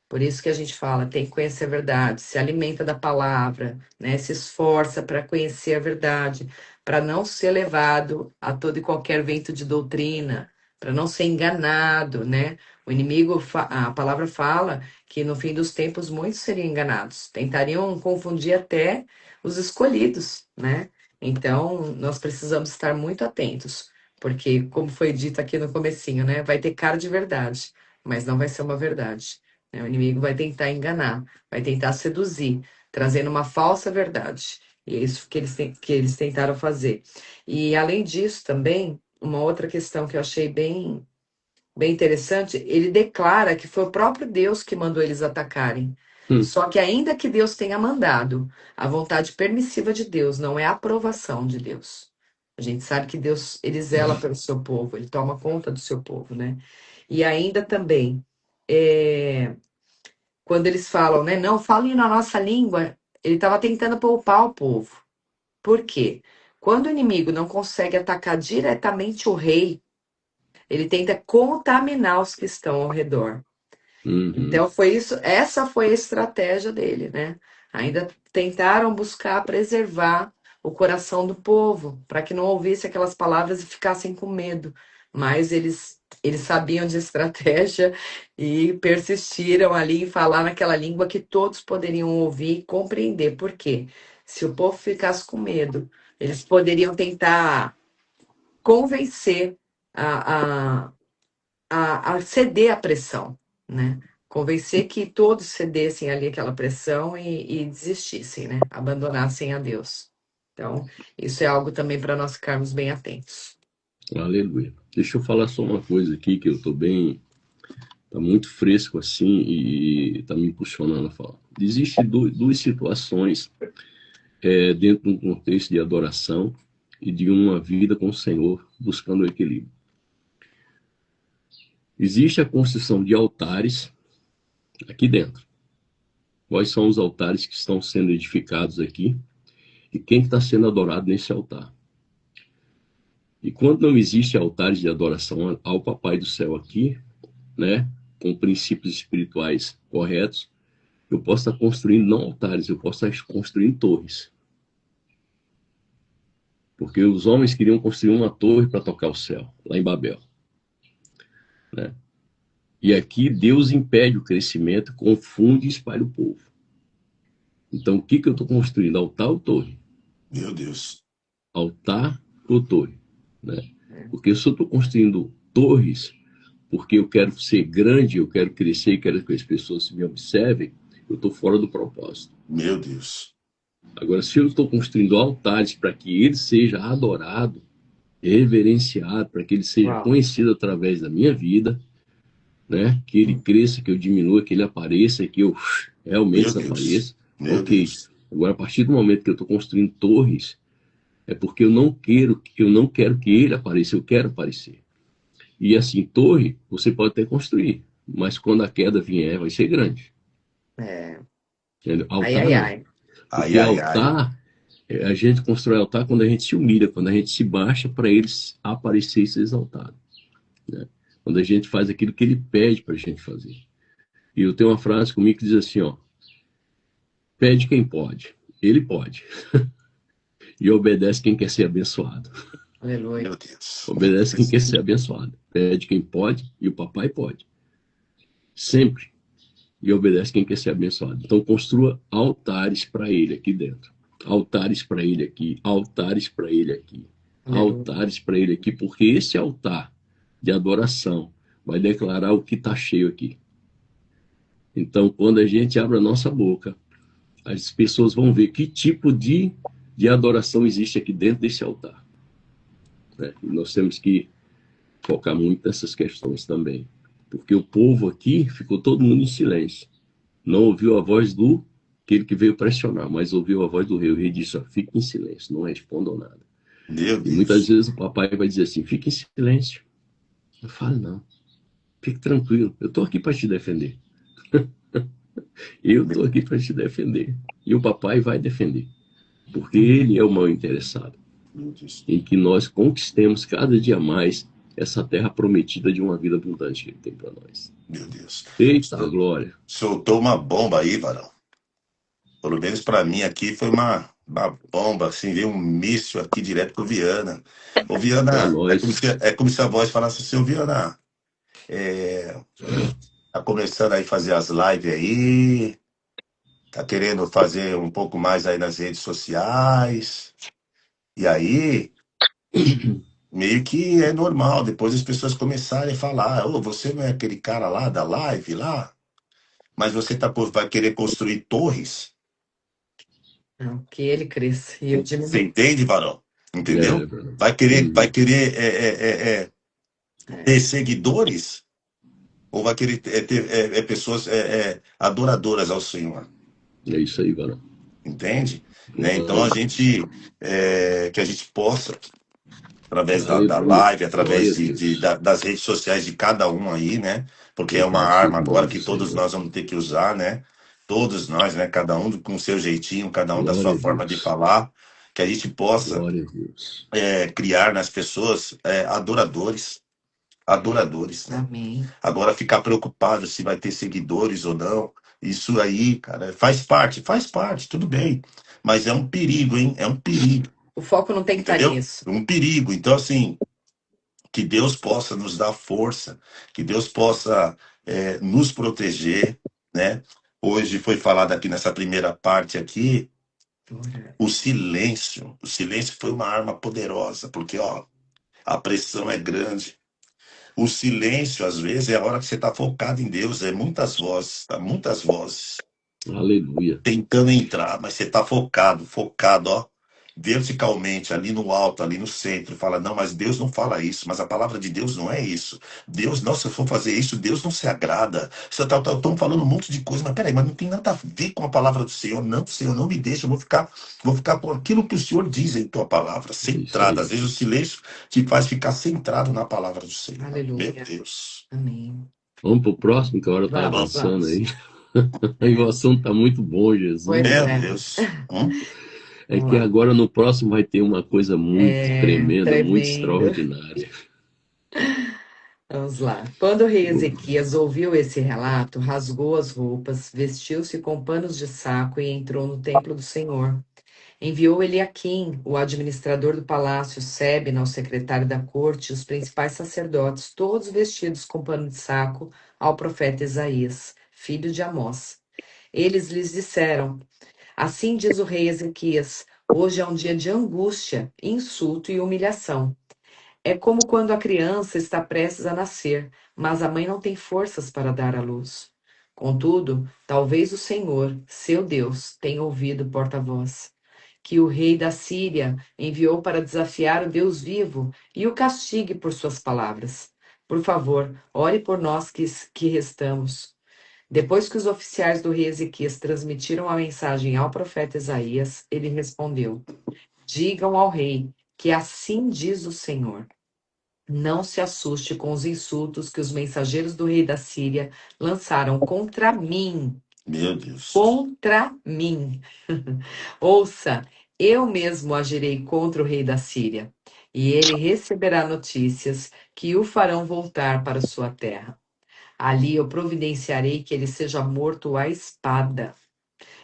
Por isso que a gente fala, tem que conhecer a verdade, se alimenta da palavra, né? Se esforça para conhecer a verdade, para não ser levado a todo e qualquer vento de doutrina, para não ser enganado, né? O inimigo, a palavra fala que no fim dos tempos muitos seriam enganados, tentariam confundir até os escolhidos, né? Então, nós precisamos estar muito atentos, porque, como foi dito aqui no comecinho, né? Vai ter cara de verdade, mas não vai ser uma verdade. O inimigo vai tentar enganar, vai tentar seduzir, trazendo uma falsa verdade. E é isso que eles tentaram fazer. E, além disso, também, uma outra questão que eu achei bem interessante, ele declara que foi o próprio Deus que mandou eles atacarem. Só que, ainda que Deus tenha mandado, a vontade permissiva de Deus não é a aprovação de Deus. A gente sabe que Deus, ele zela pelo seu povo, ele toma conta do seu povo, né? E ainda também, quando eles falam, né? Não, falem na nossa língua, ele estava tentando poupar o povo. Por quê? Quando o inimigo não consegue atacar diretamente o rei, ele tenta contaminar os que estão ao redor. Uhum. Então foi isso, essa foi a estratégia dele, né? Ainda tentaram buscar preservar o coração do povo, para que não ouvisse aquelas palavras e ficassem com medo. Mas eles sabiam de estratégia e persistiram ali em falar naquela língua que todos poderiam ouvir e compreender. Por quê? Se o povo ficasse com medo, eles poderiam tentar convencer a ceder à pressão, né? Convencer que todos cedessem ali aquela pressão e desistissem, né? Abandonassem a Deus. Então, isso é algo também para nós ficarmos bem atentos. Aleluia. Deixa eu falar só uma coisa aqui que eu estou bem Tá muito fresco assim e tá me impulsionando a falar. Existem duas situações dentro de um contexto de adoração e de uma vida com o Senhor, buscando o equilíbrio. Existe a construção de altares aqui dentro. Quais são os altares que estão sendo edificados aqui? E quem está sendo adorado nesse altar? E quando não existe altares de adoração ao Papai do Céu aqui, né, com princípios espirituais corretos, eu posso estar construindo não altares, eu posso estar construindo torres. Porque os homens queriam construir uma torre para tocar o céu, lá em Babel. Né? E aqui Deus impede o crescimento, confunde e espalha o povo. Então o que eu estou construindo? Altar ou torre? Meu Deus. Altar ou torre? Né? Porque se eu estou construindo torres, porque eu quero ser grande, eu quero crescer, quero que as pessoas me observem, eu estou fora do propósito. Meu Deus. Agora, se eu estou construindo altares para que ele seja adorado, reverenciado, para que ele seja conhecido através da minha vida, né? Que ele cresça, que eu diminua, que ele apareça, que eu realmente apareça. Meu Deus. Agora, a partir do momento que eu estou construindo torres, é porque eu não quero que ele apareça, eu quero aparecer. E assim, torre, você pode até construir, mas quando a queda vier, vai ser grande. Entendeu? Altar, porque altar, a gente constrói altar quando a gente se humilha, quando a gente se baixa para ele aparecer e ser exaltado. Né? Quando a gente faz aquilo que ele pede para a gente fazer. E eu tenho uma frase comigo que diz assim, ó, pede quem pode, ele pode. E obedece quem quer ser abençoado. Aleluia. Meu Deus. Obedece quem quer ser abençoado. Pede quem pode e o papai pode. Sempre. E obedece quem quer ser abençoado. Então construa altares para ele aqui dentro. Altares para ele aqui. Altares para ele aqui. Altares para ele aqui. Porque esse altar de adoração vai declarar o que está cheio aqui. Então, quando a gente abre a nossa boca, as pessoas vão ver que tipo de adoração existe aqui dentro desse altar. Né? E nós temos que focar muito nessas questões também. Porque o povo aqui ficou todo mundo em silêncio. Não ouviu a voz do aquele que veio pressionar, mas ouviu a voz do rei. O rei disse, ó, fique em silêncio, não respondam nada. Meu Deus. E muitas vezes o papai vai dizer assim, fique em silêncio. Eu falo, não. Fique tranquilo, eu estou aqui para te defender. Eu estou aqui para te defender. E o papai vai defender. Porque ele é o mal interessado. Em que nós conquistemos cada dia mais essa terra prometida de uma vida abundante que ele tem para nós. Meu Deus. Eita, glória. Soltou uma bomba aí, varão. Pelo menos para mim aqui foi uma bomba, assim, veio um míssil aqui direto pro Viana. Ô, Viana, é como se a voz falasse assim, ô, Viana, tá começando aí a fazer as lives aí, tá querendo fazer um pouco mais aí nas redes sociais, e aí, meio que é normal, depois as pessoas começarem a falar, ô, você não é aquele cara lá da live lá? Mas você vai querer construir torres? Não, que ele cresça e eu diminua. Você entende, varão? Entendeu? Vai querer ter seguidores? Ou vai querer ter pessoas adoradoras ao Senhor? É isso aí, varão. Entende? Né? Então a gente que a gente possa, através da live, através das redes sociais de cada um aí, né? Porque é uma arma agora que todos nós vamos ter que usar, né? Todos nós, né? Cada um com o seu jeitinho, cada um da sua forma de falar, que a gente possa criar nas pessoas adoradores, né? Amém. Agora ficar preocupado se vai ter seguidores ou não, isso aí, cara, faz parte, tudo bem, mas é um perigo, hein? É um perigo. O foco não tem que estar nisso. Um perigo. Então, assim, que Deus possa nos dar força, que Deus possa nos proteger, né? Hoje foi falado aqui nessa primeira parte aqui, o silêncio foi uma arma poderosa, porque, ó, a pressão é grande. O silêncio, às vezes, é a hora que você está focado em Deus, muitas vozes, tá? Muitas vozes. Aleluia. Tentando entrar, mas você está focado, ó. verticalmente, ali no alto, ali no centro, fala, não, mas Deus não fala isso, mas a palavra de Deus não é isso. Deus, não, se eu for fazer isso, Deus não se agrada. Estão falando um monte de coisa, mas peraí, mas não tem nada a ver com a palavra do Senhor. Não, Senhor, não me deixa, vou ficar com aquilo que o Senhor diz em tua palavra, Isso centrado. aí. Às vezes o silêncio te faz ficar centrado na palavra do Senhor. Meu Aleluia. Deus. Amém. Vamos pro próximo, que a hora tá Vamos, avançando vamos. aí. O assunto tá muito bom, Jesus. Pois Meu é. Deus. É Vamos que lá. agora no próximo vai ter uma coisa muito tremenda, muito Tremendo. extraordinária. Vamos lá. Quando o rei Ezequias ouviu esse relato, rasgou as roupas, vestiu-se com panos de saco e entrou no templo do Senhor. Enviou Eliaquim, o administrador do palácio, Sebna, o secretário da corte, e os principais sacerdotes, todos vestidos com pano de saco, ao profeta Isaías, filho de Amós. Eles lhes disseram: Assim diz o rei Ezequias: hoje é um dia de angústia, insulto e humilhação. É como quando a criança está prestes a nascer, mas a mãe não tem forças para dar à luz. Contudo, talvez o Senhor, seu Deus, tenha ouvido o porta-voz, que o rei da Síria enviou para desafiar o Deus vivo e o castigue por suas palavras. Por favor, ore por nós que restamos. Depois que os oficiais do rei Ezequias transmitiram a mensagem ao profeta Isaías, ele respondeu: Digam ao rei que assim diz o Senhor. Não se assuste com os insultos que os mensageiros do rei da Síria lançaram contra mim. Meu Deus. Contra mim. Ouça, eu mesmo agirei contra o rei da Síria, e ele receberá notícias que o farão voltar para sua terra. Ali eu providenciarei que ele seja morto à espada.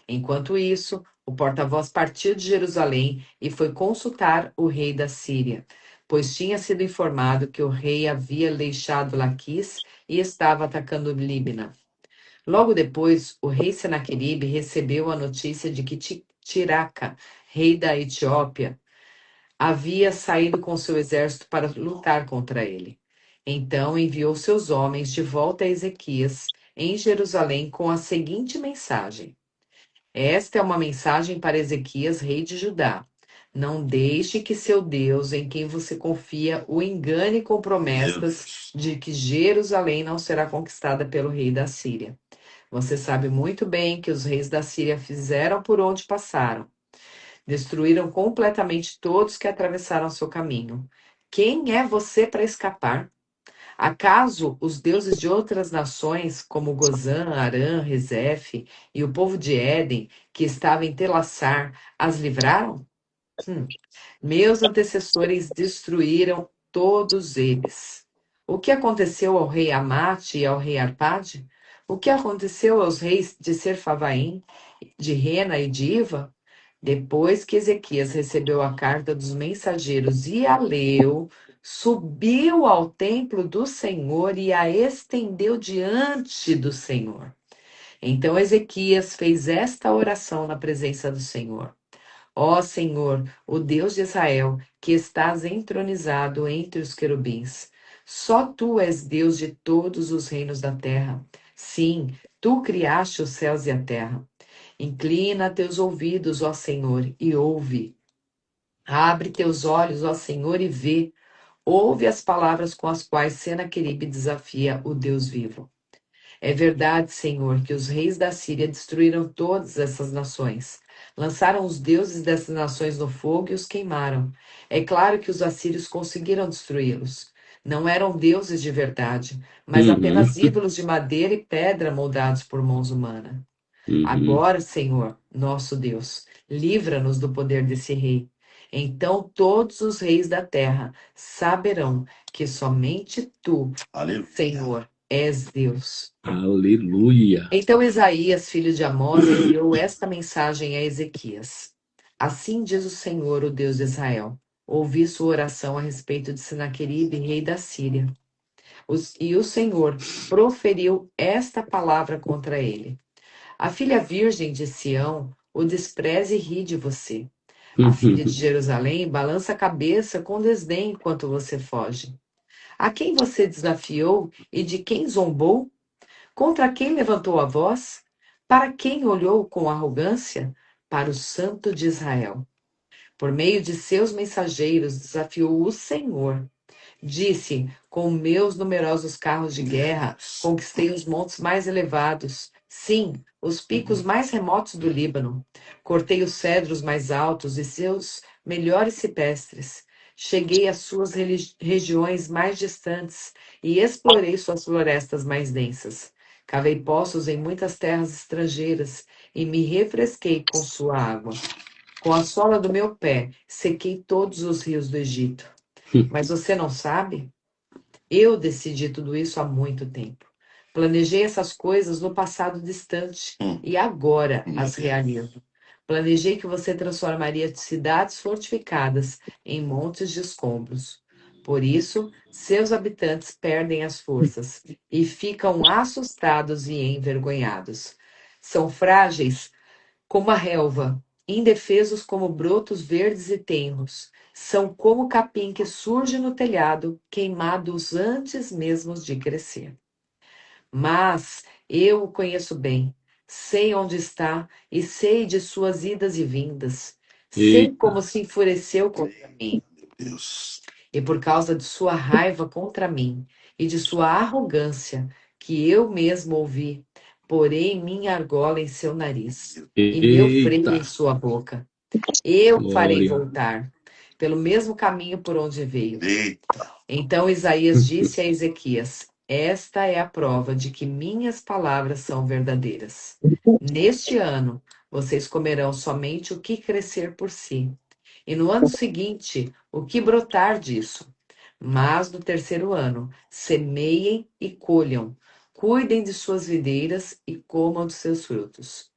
Enquanto isso, o porta-voz partiu de Jerusalém e foi consultar o rei da Síria, pois tinha sido informado que o rei havia deixado Laquis e estava atacando Líbina. Logo depois, o rei Senaqueribe recebeu a notícia de que Tiraca, rei da Etiópia, havia saído com seu exército para lutar contra ele. Então enviou seus homens de volta a Ezequias, em Jerusalém, com a seguinte mensagem: Esta é uma mensagem para Ezequias, rei de Judá. Não deixe que seu Deus, em quem você confia, o engane com Meu promessas Deus. de que Jerusalém não será conquistada pelo rei da Síria. Você sabe muito bem que os reis da Síria fizeram por onde passaram. Destruíram completamente todos que atravessaram seu caminho. Quem é você para escapar? Acaso os deuses de outras nações, como Gozã, Arã, Rezef e o povo de Éden, que estava em Telassar, as livraram? Meus antecessores destruíram todos eles. O que aconteceu ao rei Amate e ao rei Arpade? O que aconteceu aos reis de Serfavaim, de Rena e de Iva? Depois que Ezequias recebeu a carta dos mensageiros e a leu, subiu ao templo do Senhor e a estendeu diante do Senhor. Então Ezequias fez esta oração na presença do Senhor. Ó Senhor, o Deus de Israel, que estás entronizado entre os querubins, só tu és Deus de todos os reinos da terra. Sim, tu criaste os céus e a terra. Inclina teus ouvidos, ó Senhor, e ouve. Abre teus olhos, ó Senhor, e vê. Ouve as palavras com as quais Senaqueribe desafia o Deus vivo. É verdade, Senhor, que os reis da Síria destruíram todas essas nações. Lançaram os deuses dessas nações no fogo e os queimaram. É claro que os assírios conseguiram destruí-los. Não eram deuses de verdade, mas Uhum, apenas ídolos de madeira e pedra moldados por mãos humanas. uhum. Agora, Senhor, nosso Deus, livra-nos do poder desse rei. Então todos os reis da terra saberão que somente tu, Aleluia. Senhor, és Deus. Aleluia. Então Isaías, filho de Amós, enviou esta mensagem a Ezequias. Assim diz o Senhor, o Deus de Israel: ouvi sua oração a respeito de Senaqueribe, rei da Síria. E o Senhor proferiu esta palavra contra ele. A filha virgem de Sião o despreza e ri de você. A filha de Jerusalém balança a cabeça com desdém enquanto você foge. A quem você desafiou e de quem zombou? Contra quem levantou a voz? Para quem olhou com arrogância? Para o Santo de Israel. Por meio de seus mensageiros, desafiou o Senhor. Disse: com meus numerosos carros de guerra, conquistei os montes mais elevados. Sim, os picos mais remotos do Líbano. Cortei os cedros mais altos e seus melhores cipestres. Cheguei às suas regiões mais distantes e explorei suas florestas mais densas. Cavei poços em muitas terras estrangeiras e me refresquei com sua água. Com a sola do meu pé, sequei todos os rios do Egito. Mas você não sabe? Eu decidi tudo isso há muito tempo. Planejei essas coisas no passado distante e agora as realizo. Planejei que você transformaria cidades fortificadas em montes de escombros. Por isso, seus habitantes perdem as forças e ficam assustados e envergonhados. São frágeis como a relva, indefesos como brotos verdes e tenros. São como o capim que surge no telhado, queimados antes mesmo de crescer. Mas eu o conheço bem, sei onde está e sei de suas idas e vindas. Sei como se enfureceu contra mim. Deus. E por causa de sua raiva contra mim e de sua arrogância, que eu mesmo ouvi, porei minha argola em seu nariz e meu freio em sua boca. Eu farei voltar pelo mesmo caminho por onde veio. Eita. Então Isaías disse a Ezequias: esta é a prova de que minhas palavras são verdadeiras. Neste ano, vocês comerão somente o que crescer por si, e no ano seguinte, o que brotar disso. Mas no terceiro ano, semeiem e colham, cuidem de suas videiras e comam dos seus frutos.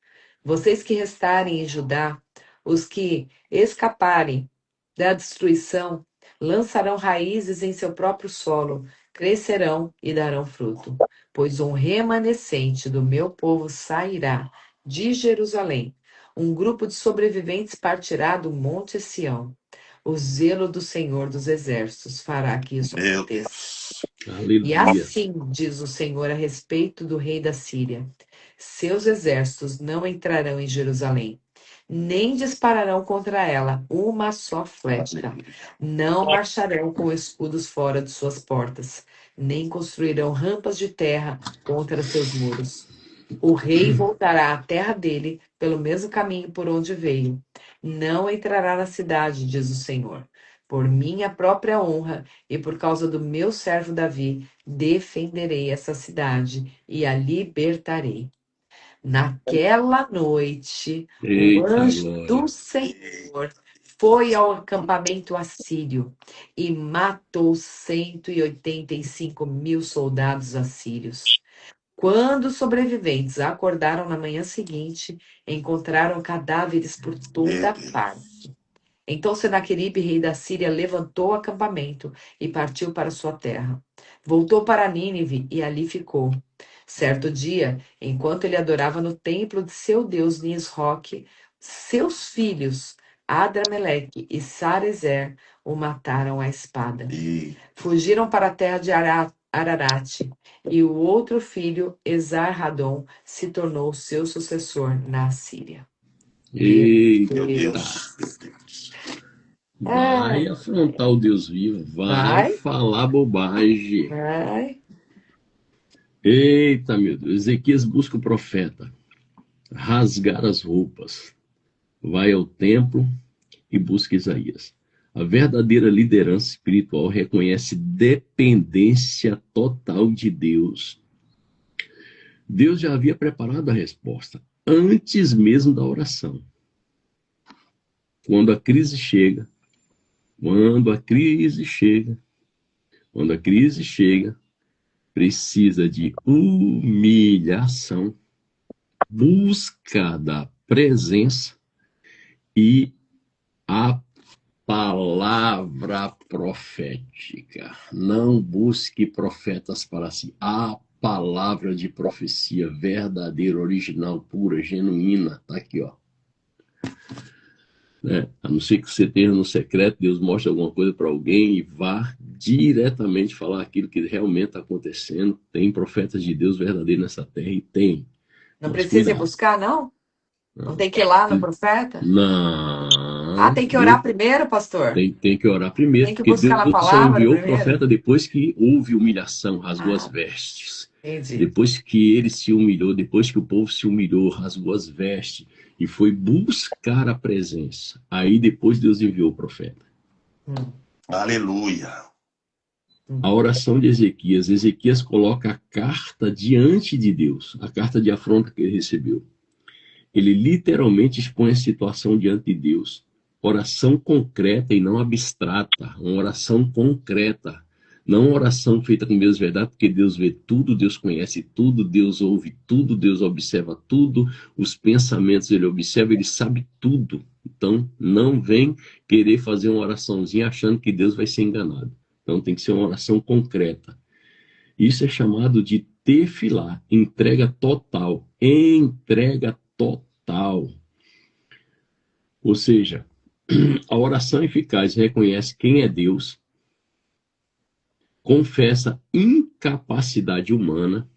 Vocês que restarem em Judá, os que escaparem da destruição, lançarão raízes em seu próprio solo, crescerão e darão fruto. Pois um remanescente do meu povo sairá de Jerusalém. Um grupo de sobreviventes partirá do Monte Sião. O zelo do Senhor dos Exércitos fará que isso Meu aconteça. Aleluia. E assim diz o Senhor a respeito do rei da Síria: seus exércitos não entrarão em Jerusalém, nem dispararão contra ela uma só flecha. Não marcharão com escudos fora de suas portas, nem construirão rampas de terra contra seus muros. O rei voltará à terra dele pelo mesmo caminho por onde veio. Não entrará na cidade, diz o Senhor. Por minha própria honra e por causa do meu servo Davi, defenderei essa cidade e a libertarei. Naquela noite, o anjo do Senhor foi ao acampamento assírio e matou 185.000 soldados assírios. Quando os sobreviventes acordaram na manhã seguinte, encontraram cadáveres por toda parte. Então Senaqueribe, rei da Síria, levantou o acampamento e partiu para sua terra. Voltou para Nínive e ali ficou. Certo dia, enquanto ele adorava no templo de seu deus Nisroque, seus filhos, Adrameleque e Sarezer, o mataram à espada. Fugiram para a terra de Ararat, e o outro filho, Esarhadon, se tornou seu sucessor na Síria. Eita. Meu Deus. Vai afrontar o Deus vivo, vai falar bobagem. Vai. Eita, meu Deus. Ezequias busca o profeta, rasgar as roupas, vai ao templo e busca Isaías. A verdadeira liderança espiritual reconhece dependência total de Deus. Deus já havia preparado a resposta antes mesmo da oração. Quando a crise chega, precisa de humilhação, busca da presença e a palavra profética. Não busque profetas para si. A palavra de profecia verdadeira, original, pura, genuína. Está aqui, ó. A não ser que você tenha no secreto, Deus mostre alguma coisa para alguém e vá diretamente falar aquilo que realmente está acontecendo. Tem profetas de Deus verdadeiros nessa terra e tem. Não precisa ir buscar, não? Não tem que ir lá no profeta? Não. Ah, tem que orar primeiro, pastor? Tem que orar primeiro, Tem que porque buscar Deus a só palavra enviou o primeiro? profeta depois que houve humilhação, rasgou as Ah, vestes. entendi. Depois que ele se humilhou, depois que o povo se humilhou, rasgou as vestes e foi buscar a presença. Aí depois Deus enviou o profeta. Aleluia. A oração de Ezequias. Ezequias coloca a carta diante de Deus, a carta de afronta que ele recebeu. Ele literalmente expõe a situação diante de Deus. Oração concreta e não abstrata. Uma oração concreta. Não uma oração feita com Deus verdade, porque Deus vê tudo, Deus conhece tudo, Deus ouve tudo, Deus observa tudo, os pensamentos ele observa, ele sabe tudo. Então, não vem querer fazer uma oraçãozinha achando que Deus vai ser enganado. Então, tem que ser uma oração concreta. Isso é chamado de tefilá, entrega total. Entrega total. Ou seja, a oração eficaz reconhece quem é Deus, confessa incapacidade humana.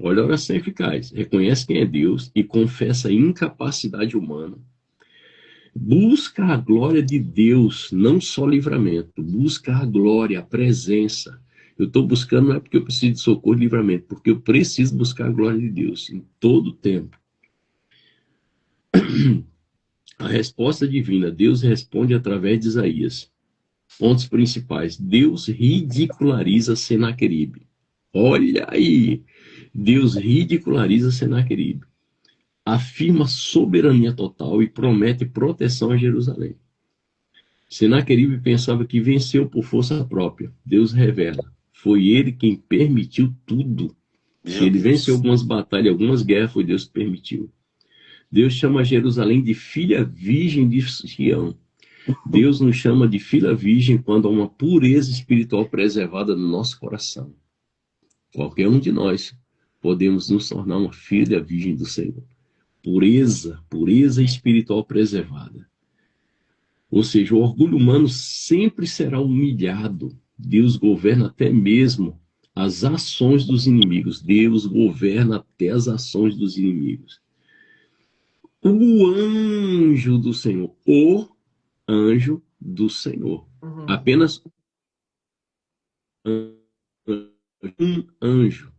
Olha a oração eficaz. Reconhece quem é Deus e confessa incapacidade humana. Busca a glória de Deus, não só livramento. Busca a glória, a presença. Eu estou buscando não é porque eu preciso de socorro e livramento, porque eu preciso buscar a glória de Deus em todo o tempo. A resposta divina, Deus responde através de Isaías. Pontos principais. Deus ridiculariza Senaqueribe. Olha aí. Deus ridiculariza Senaqueribe. Afirma soberania total e promete proteção a Jerusalém. Senaqueribe pensava que venceu por força própria. Deus revela. Foi ele quem permitiu tudo. Ele venceu algumas batalhas, algumas guerras, foi Deus que permitiu. Deus chama Jerusalém de filha virgem de Sião. Deus nos chama de filha virgem quando há uma pureza espiritual preservada no nosso coração. Qualquer um de nós podemos nos tornar uma filha virgem do Senhor. Pureza espiritual preservada. Ou seja, o orgulho humano sempre será humilhado. Deus governa até mesmo as ações dos inimigos. Deus governa até as ações dos inimigos. O anjo do Senhor. O anjo do Senhor. Apenas um anjo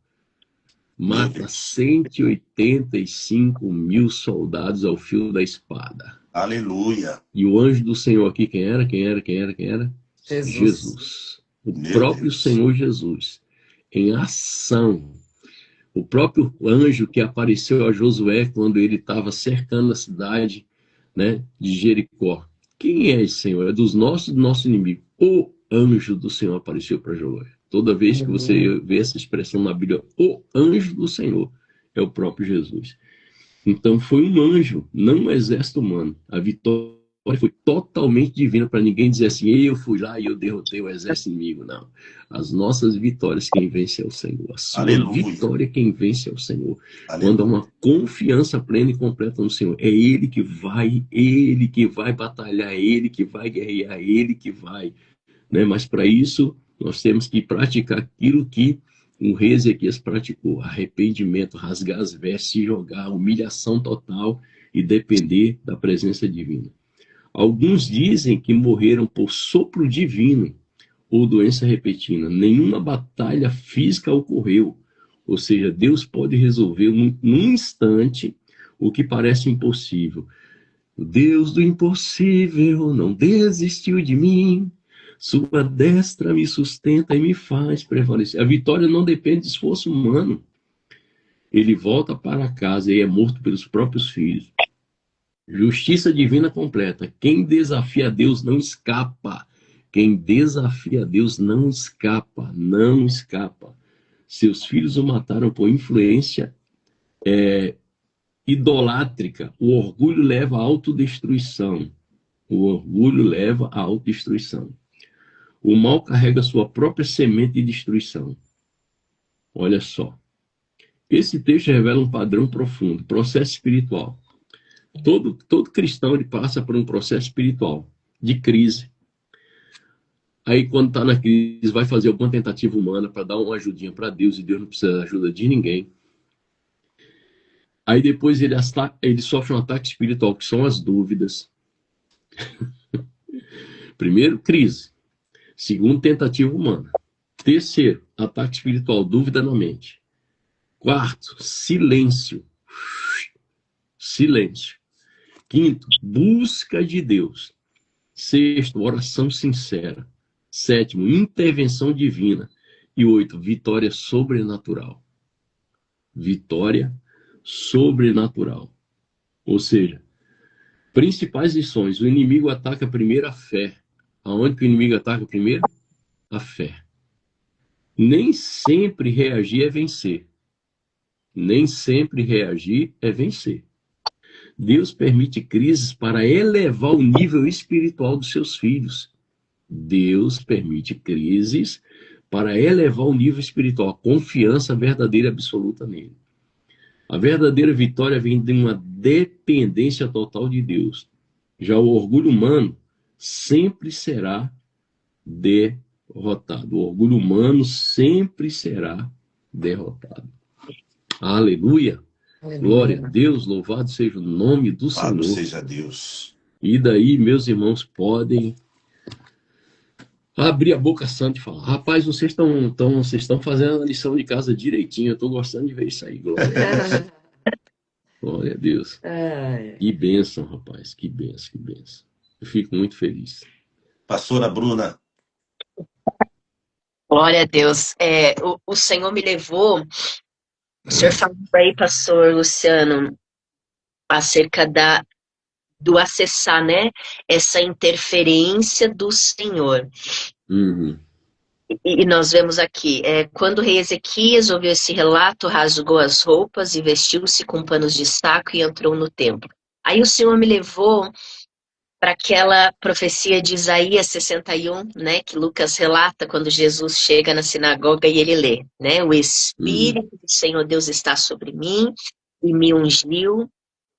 mata 185 mil soldados ao fio da espada. Aleluia. E o anjo do Senhor aqui, quem era? Jesus. O próprio Senhor Jesus. Em ação. O próprio anjo que apareceu a Josué quando ele estava cercando a cidade, né, de Jericó. Quem é esse Senhor? É dos nossos, do nosso inimigo. O anjo do Senhor apareceu para Josué. Toda vez que você vê essa expressão na Bíblia, o anjo do Senhor, é o próprio Jesus. Então foi um anjo, não um exército humano. A vitória foi totalmente divina, para ninguém dizer assim, eu fui lá e eu derrotei o exército inimigo. Não. As nossas vitórias, quem vence é o Senhor. A sua vitória, quem vence é o Senhor. Quando há uma confiança plena e completa no Senhor, é Ele que vai batalhar, é Ele que vai guerrear, é Ele que vai. Né? Mas para isso, nós temos que praticar aquilo que o rei Ezequias praticou: arrependimento, rasgar as vestes, se jogar, humilhação total e depender da presença divina. Alguns dizem que morreram por sopro divino ou doença repentina. Nenhuma batalha física ocorreu. Ou seja, Deus pode resolver num instante o que parece impossível. O Deus do impossível não desistiu de mim. Sua destra me sustenta e me faz prevalecer. A vitória não depende de esforço humano. Ele volta para casa e é morto pelos próprios filhos. Justiça divina completa. Quem desafia a Deus não escapa. Quem desafia a Deus não escapa. Não escapa. Seus filhos o mataram por influência idolátrica. O orgulho leva à autodestruição. O orgulho leva à autodestruição. O mal carrega sua própria semente de destruição. Olha só. Esse texto revela um padrão profundo, processo espiritual. Todo cristão ele passa por um processo espiritual, de crise. Aí, quando está na crise, vai fazer alguma tentativa humana para dar uma ajudinha para Deus, e Deus não precisa da ajuda de ninguém. Aí, depois, ele sofre um ataque espiritual, que são as dúvidas. Primeiro, crise. Segundo, tentativa humana. Terceiro, ataque espiritual, dúvida na mente. Quarto, silêncio. Silêncio. Quinto, busca de Deus. Sexto, oração sincera. Sétimo, intervenção divina. E oito, vitória sobrenatural. Vitória sobrenatural. Ou seja, principais lições. O inimigo ataca primeiro a fé. Aonde que o inimigo ataca primeiro? A fé. Nem sempre reagir é vencer. Nem sempre reagir é vencer. Deus permite crises para elevar o nível espiritual dos seus filhos. Deus permite crises para elevar o nível espiritual, a confiança verdadeira e absoluta nele. A verdadeira vitória vem de uma dependência total de Deus. Já o orgulho humano sempre será derrotado. O orgulho humano sempre será derrotado. Aleluia! Glória a Deus, louvado seja o nome do Louvado Senhor. seja Deus. E daí, meus irmãos, podem abrir a boca santa e falar: rapaz, vocês estão fazendo a lição de casa direitinho, eu estou gostando de ver isso aí. Glória a Deus. Glória a Deus. Que bênção, rapaz, que bênção, que bênção. Eu fico muito feliz. Pastora Bruna. Glória a Deus. O Senhor me levou, o senhor falou aí, pastor Luciano, acerca do acessar, né, essa interferência do Senhor. Uhum. E nós vemos aqui, quando o rei Ezequias ouviu esse relato, rasgou as roupas e vestiu-se com panos de saco e entrou no templo. Aí o Senhor me levou para aquela profecia de Isaías 61, né, que Lucas relata quando Jesus chega na sinagoga e ele lê, né, o Espírito do Senhor Deus está sobre mim e me ungiu,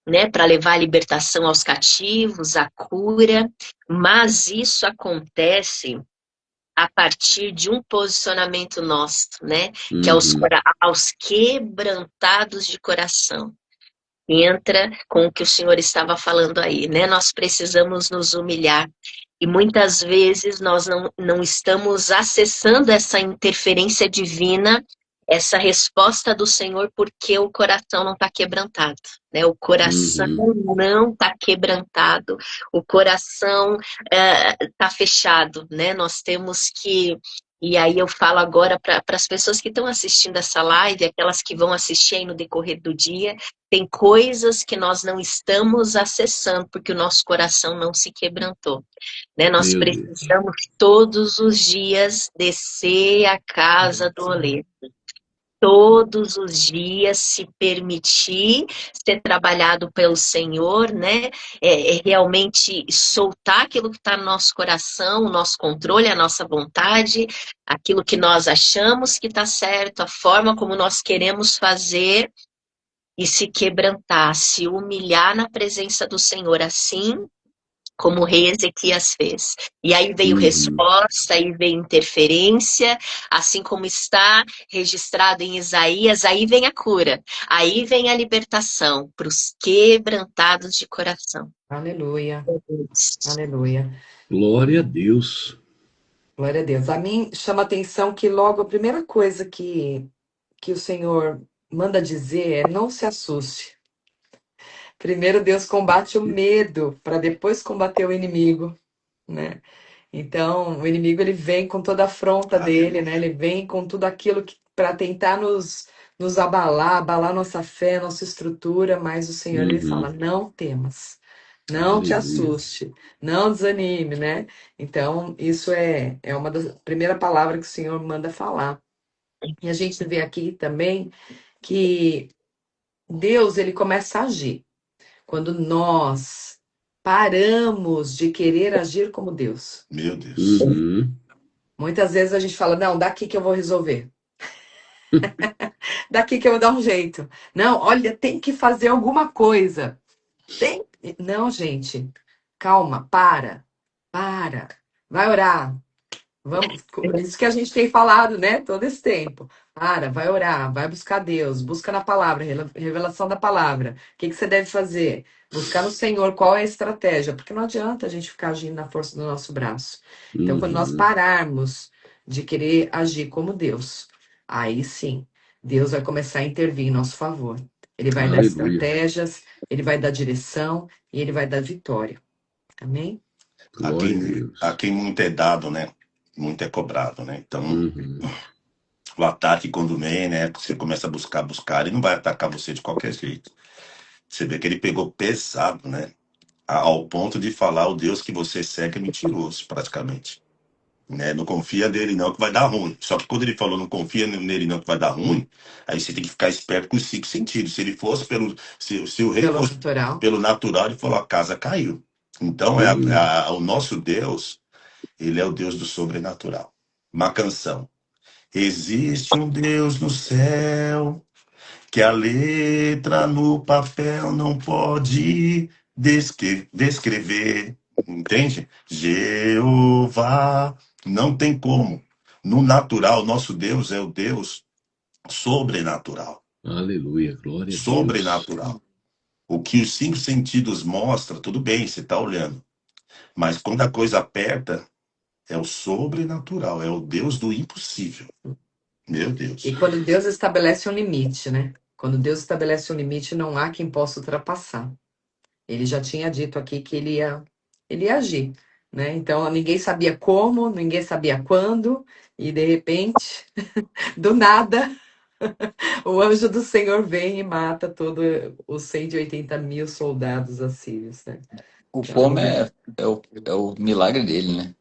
né, para levar a libertação aos cativos, a cura, mas isso acontece a partir de um posicionamento nosso, né, que é aos quebrantados de coração. Entra com o que o Senhor estava falando aí, né? Nós precisamos nos humilhar. E muitas vezes nós não estamos acessando essa interferência divina, essa resposta do Senhor, porque o coração não está quebrantado, né? O coração não está quebrantado, o coração está fechado, né? Nós temos que... E aí eu falo agora para as pessoas que estão assistindo essa live, aquelas que vão assistir aí no decorrer do dia, tem coisas que nós não estamos acessando, porque o nosso coração não se quebrantou. Né? Nós precisamos todos os dias descer à casa do oleiro. Todos os dias se permitir ser trabalhado pelo Senhor, né? Realmente soltar aquilo que está no nosso coração, o nosso controle, a nossa vontade, aquilo que nós achamos que está certo, a forma como nós queremos fazer e se quebrantar, se humilhar na presença do Senhor, assim como o rei Ezequias fez. E aí veio resposta, aí veio interferência, assim como está registrado em Isaías, aí vem a cura, aí vem a libertação para os quebrantados de coração. Aleluia. Aleluia. Glória a Deus. Glória a Deus. A mim chama a atenção que logo a primeira coisa que o Senhor manda dizer é: não se assuste. Primeiro Deus combate o medo para depois combater o inimigo, né? Então, o inimigo ele vem com toda a afronta dele, né? Ele vem com tudo aquilo para tentar nos abalar nossa fé, nossa estrutura, mas o Senhor ele fala: não temas, não te assuste, não desanime, né? Então, isso é uma das primeiras palavras que o Senhor manda falar. E a gente vê aqui também que Deus ele começa a agir quando nós paramos de querer agir como Deus. Meu Deus. Muitas vezes a gente fala: não, daqui que eu vou resolver. Daqui que eu vou dar um jeito. Não, olha, tem que fazer alguma coisa. Não, gente, calma, para. Vai orar. Vamos, isso que a gente tem falado, né, todo esse tempo. Vai orar, vai buscar Deus, busca na palavra, revelação da palavra. O que que você deve fazer? Buscar no Senhor qual é a estratégia, porque não adianta a gente ficar agindo na força do nosso braço. Então, quando nós Uhum. pararmos de querer agir como Deus, aí sim, Deus vai começar a intervir em nosso favor. Ele vai dar Aleluia. estratégias, ele vai dar direção e ele vai dar vitória. Amém? Glória a A Deus. quem muito é dado, né? Muito é cobrado, né? Então, Uhum. o ataque quando vem, né? Você começa a buscar, ele não vai atacar você de qualquer jeito. Você vê que ele pegou pesado, né? Ao ponto de falar o Deus que você segue é mentiroso, praticamente. Né? Não confia nele não que vai dar ruim. Só que quando ele falou não confia nele não que vai dar ruim, aí você tem que ficar esperto com os 5 sentidos. Se ele fosse se o rei Pelo fosse natural. pelo natural, ele falou a casa caiu. Então o nosso Deus, ele é o Deus do sobrenatural. Uma canção. Existe um Deus no céu que a letra no papel não pode descrever, entende? Jeová, não tem como. No natural, nosso Deus é o Deus sobrenatural. Aleluia. Glória a Deus. Sobrenatural. O que os 5 sentidos mostram, tudo bem, você está olhando. Mas quando a coisa aperta, é o sobrenatural, é o Deus do impossível. Meu Deus. E quando Deus estabelece um limite, né? Quando Deus estabelece um limite, não há quem possa ultrapassar. Ele já tinha dito aqui que ele ia agir, né? Então ninguém sabia como, ninguém sabia quando, e de repente, do nada, o anjo do Senhor vem e mata todos os 180.000 soldados assírios, né? O Então, como é o milagre dele, né?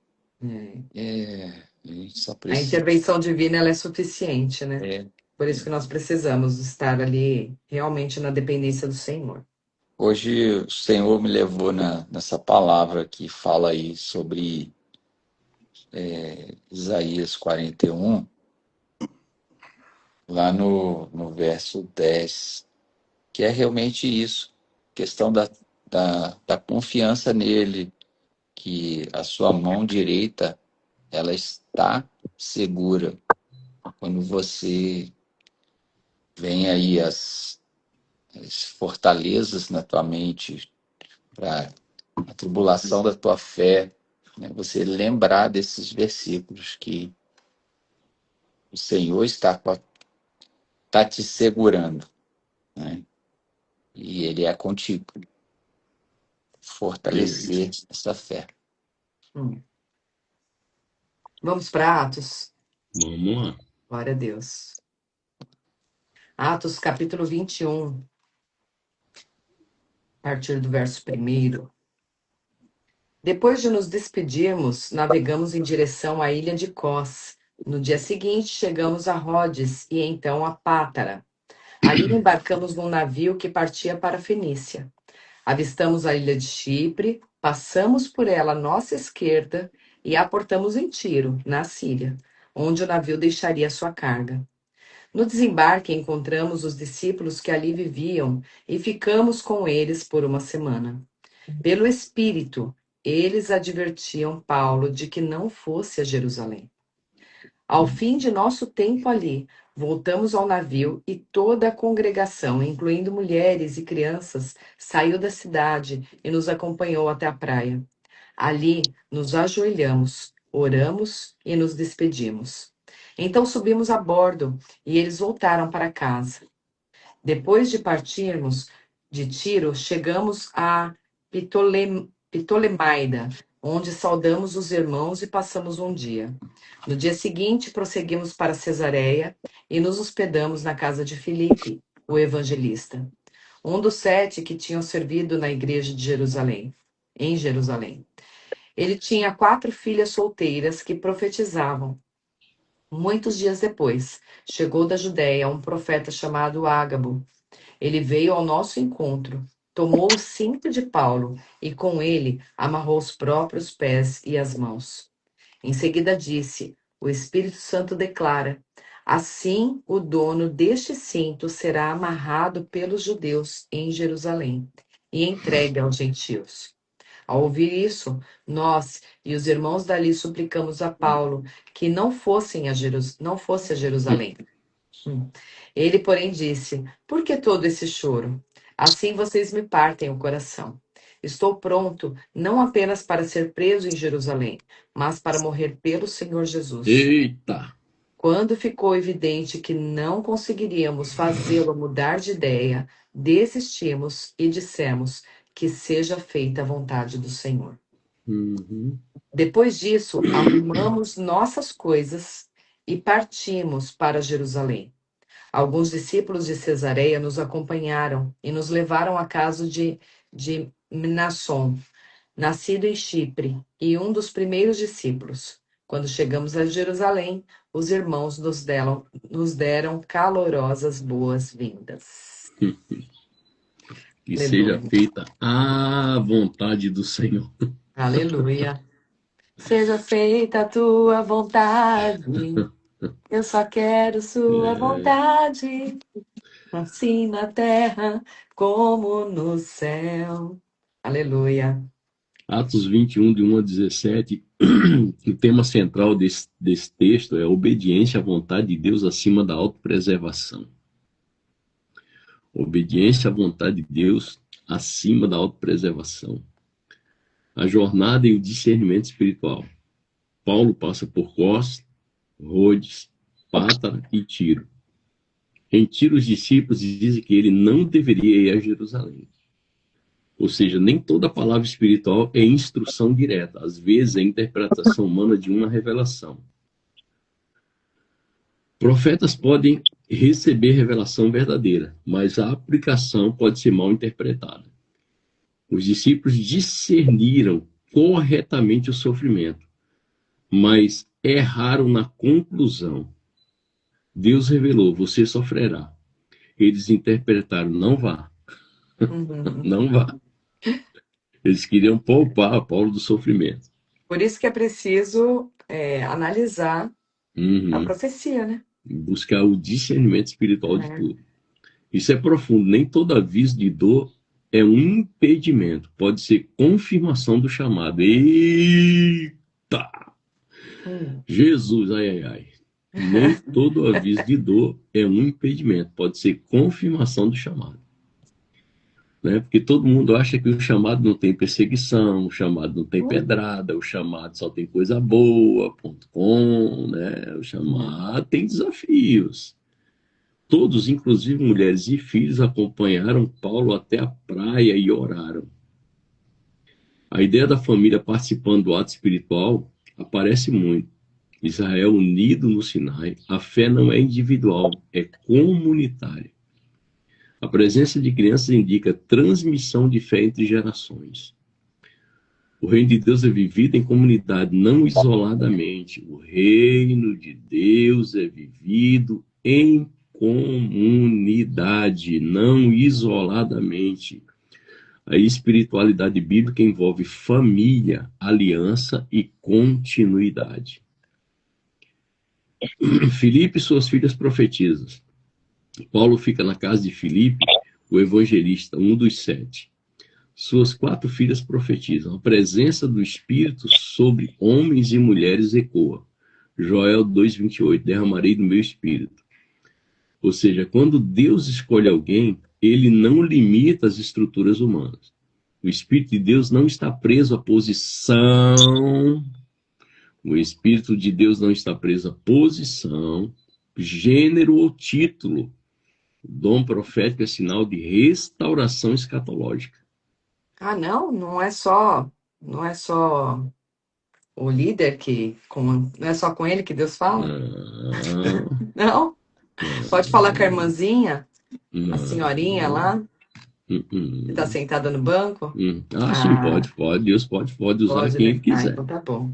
é, A gente só a precisa. intervenção divina ela é suficiente, né? é, Por isso que nós precisamos estar ali realmente na dependência do Senhor. Hoje o Senhor me levou nessa palavra que fala aí sobre Isaías 41, lá no verso 10, que é realmente isso, questão da confiança nele, que a sua mão direita ela está segura. Quando você vem aí as fortalezas na tua mente para a tribulação da tua fé, né? Você lembrar desses versículos que o Senhor está te segurando, né? E Ele é contigo. Fortalecer essa fé. Hum. Vamos para Atos? Vamos lá. Glória a Deus. Atos capítulo 21, a partir do verso 1. Depois de nos despedirmos, navegamos em direção à ilha de Cós. No dia seguinte, chegamos a Rhodes e então a Pátara. Ali embarcamos num navio que partia para a Fenícia. Avistamos a ilha de Chipre, passamos por ela à nossa esquerda e aportamos em Tiro, na Síria, onde o navio deixaria sua carga. No desembarque, encontramos os discípulos que ali viviam e ficamos com eles por uma semana. Pelo Espírito, eles advertiam Paulo de que não fosse a Jerusalém. Ao fim de nosso tempo ali, voltamos ao navio e toda a congregação, incluindo mulheres e crianças, saiu da cidade e nos acompanhou até a praia. Ali, nos ajoelhamos, oramos e nos despedimos. Então subimos a bordo e eles voltaram para casa. Depois de partirmos de Tiro, chegamos a Ptolemaida, onde saudamos os irmãos e passamos um dia. No dia seguinte, prosseguimos para Cesareia e nos hospedamos na casa de Filipe, o evangelista, um dos 7 que tinham servido na igreja de Jerusalém, em Jerusalém. Ele tinha 4 filhas solteiras que profetizavam. Muitos dias depois, chegou da Judéia um profeta chamado Ágabo. Ele veio ao nosso encontro, tomou o cinto de Paulo e com ele amarrou os próprios pés e as mãos. Em seguida disse: O Espírito Santo declara: assim o dono deste cinto será amarrado pelos judeus em Jerusalém e entregue aos gentios. Ao ouvir isso, nós e os irmãos dali suplicamos a Paulo que não fosse a Jerusalém. Ele, porém, disse: Por que todo esse choro? Assim vocês me partem o coração. Estou pronto não apenas para ser preso em Jerusalém, mas para morrer pelo Senhor Jesus. Eita! Quando ficou evidente que não conseguiríamos fazê-lo mudar de ideia, desistimos e dissemos que seja feita a vontade do Senhor. Uhum. Depois disso, arrumamos nossas coisas e partimos para Jerusalém. Alguns discípulos de Cesareia nos acompanharam e nos levaram à casa de Mnasson, nascido em Chipre, e um dos primeiros discípulos. Quando chegamos a Jerusalém, os irmãos nos deram calorosas boas-vindas. Que seja Aleluia. feita a vontade do Senhor. Aleluia. Seja feita a tua vontade. Eu só quero sua vontade. Assim na terra como no céu. Aleluia. Atos 21, de 1 a 17, o tema central desse texto é a obediência à vontade de Deus acima da autopreservação. Obediência à vontade de Deus acima da autopreservação. A jornada e o discernimento espiritual. Paulo passa por Cós, Rhodes, Pátara e Tiro. Em Tiro, os discípulos dizem que ele não deveria ir a Jerusalém. Ou seja, nem toda palavra espiritual é instrução direta. Às vezes é interpretação humana de uma revelação. Profetas podem receber revelação verdadeira, mas a aplicação pode ser mal interpretada. Os discípulos discerniram corretamente o sofrimento, mas erraram na conclusão. Deus revelou: você sofrerá. Eles interpretaram: não vá, não vá. Eles queriam poupar Paulo do sofrimento. Por isso que é preciso analisar a profecia, né? Buscar o discernimento espiritual de tudo. Isso é profundo. Nem todo aviso de dor é um impedimento. Pode ser confirmação do chamado. Eita! Jesus, ai, ai, ai. Nem todo aviso de dor é um impedimento. Pode ser confirmação do chamado. Né? Porque todo mundo acha que o chamado não tem perseguição, o chamado não tem pedrada, o chamado só tem coisa boa, .com, né? O chamado tem desafios. Todos, inclusive mulheres e filhos, acompanharam Paulo até a praia e oraram. A ideia da família participando do ato espiritual aparece muito. Israel unido no Sinai, a fé não é individual, é comunitária. A presença de crianças indica transmissão de fé entre gerações. O reino de Deus é vivido em comunidade, não isoladamente. O reino de Deus é vivido em comunidade, não isoladamente. A espiritualidade bíblica envolve família, aliança e continuidade. Filipe e suas filhas profetizam. Paulo fica na casa de Filipe, o evangelista, um dos 7. Suas 4 filhas profetizam. A presença do Espírito sobre homens e mulheres ecoa. Joel 2,28, derramarei do meu Espírito. Ou seja, quando Deus escolhe alguém, ele não limita as estruturas humanas. O Espírito de Deus não está preso à posição. O Espírito de Deus não está preso à posição, gênero ou título. O dom profético é sinal de restauração escatológica. Ah, não é só o líder não é só com ele que Deus fala? Não? Pode falar com a irmãzinha, a senhorinha lá, que está sentada no banco? Sim, pode. Deus pode usar quem né? ele quiser. Então tá bom.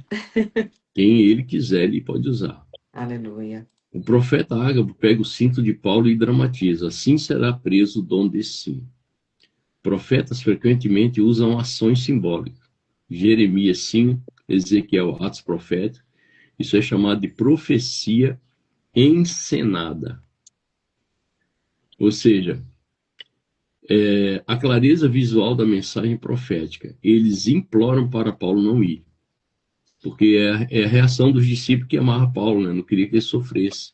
Quem ele quiser, ele pode usar. Aleluia. O profeta Ágabo pega o cinto de Paulo e dramatiza: assim será preso o dom desse cinto. Profetas frequentemente usam ações simbólicas. Jeremias 5, Ezequiel, Atos Proféticos. Isso é chamado de profecia encenada. Ou seja, a clareza visual da mensagem profética. Eles imploram para Paulo não ir. Porque é a reação dos discípulos que amavam Paulo, né? Não queria que ele sofresse.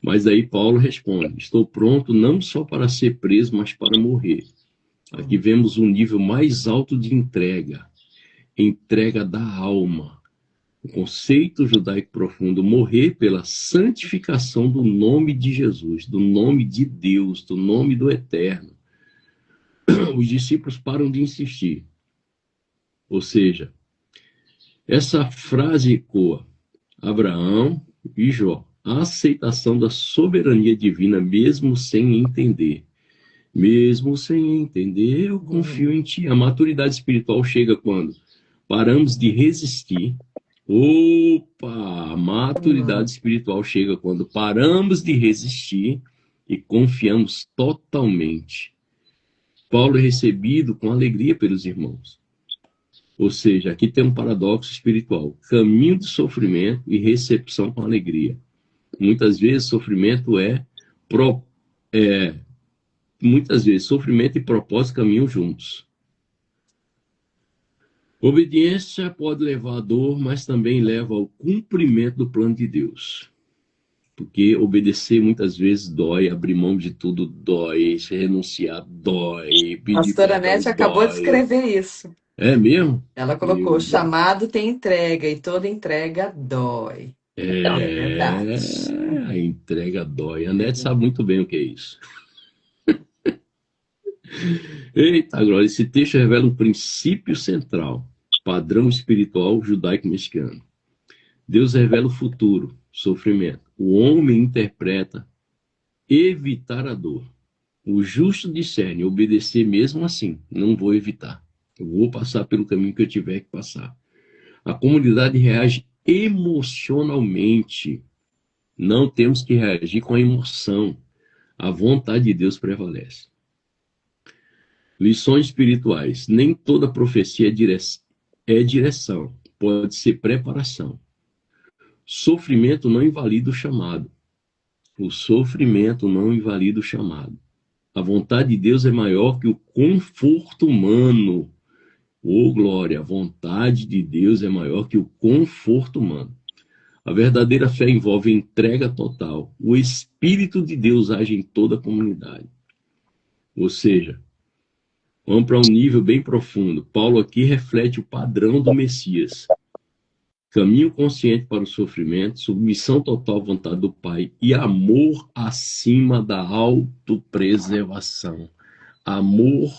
Mas aí Paulo responde: estou pronto não só para ser preso, mas para morrer. Aqui vemos um nível mais alto de entrega, entrega da alma. O conceito judaico profundo, morrer pela santificação do nome de Jesus, do nome de Deus, do nome do Eterno. Os discípulos param de insistir. Ou seja, essa frase ecoa Abraão e Jó. A aceitação da soberania divina, mesmo sem entender. Mesmo sem entender, eu confio em ti. A maturidade espiritual chega quando paramos de resistir. Opa! A maturidade espiritual chega quando paramos de resistir e confiamos totalmente. Paulo é recebido com alegria pelos irmãos. Ou seja, aqui tem um paradoxo espiritual: caminho de sofrimento e recepção com alegria. Muitas vezes sofrimento muitas vezes sofrimento e propósito caminham juntos. Obediência pode levar à dor, mas também leva ao cumprimento do plano de Deus. Porque obedecer muitas vezes dói, abrir mão de tudo dói, se renunciar dói, pedir Pastora perdão Nete acabou de dói. escrever isso. É mesmo? Ela colocou: chamado tem entrega e toda entrega dói. É verdade. A entrega dói. A Nete sabe muito bem o que é isso. Eita, glória, esse texto revela um princípio central, padrão espiritual judaico-mexicano. Deus revela o futuro, sofrimento. O homem interpreta evitar a dor. O justo discerne obedecer mesmo assim. Não vou evitar. Eu vou passar pelo caminho que eu tiver que passar. A comunidade reage emocionalmente. Não temos que reagir com a emoção. A vontade de Deus prevalece. Lições espirituais. Nem toda profecia é direção. Pode ser preparação. Sofrimento não invalida o chamado. O sofrimento não invalida o chamado. A vontade de Deus é maior que o conforto humano. Oh, glória! A vontade de Deus é maior que o conforto humano. A verdadeira fé envolve entrega total. O Espírito de Deus age em toda a comunidade. Ou seja, vamos para um nível bem profundo. Paulo aqui reflete o padrão do Messias. Caminho consciente para o sofrimento, submissão total à vontade do Pai e amor acima da autopreservação. Amor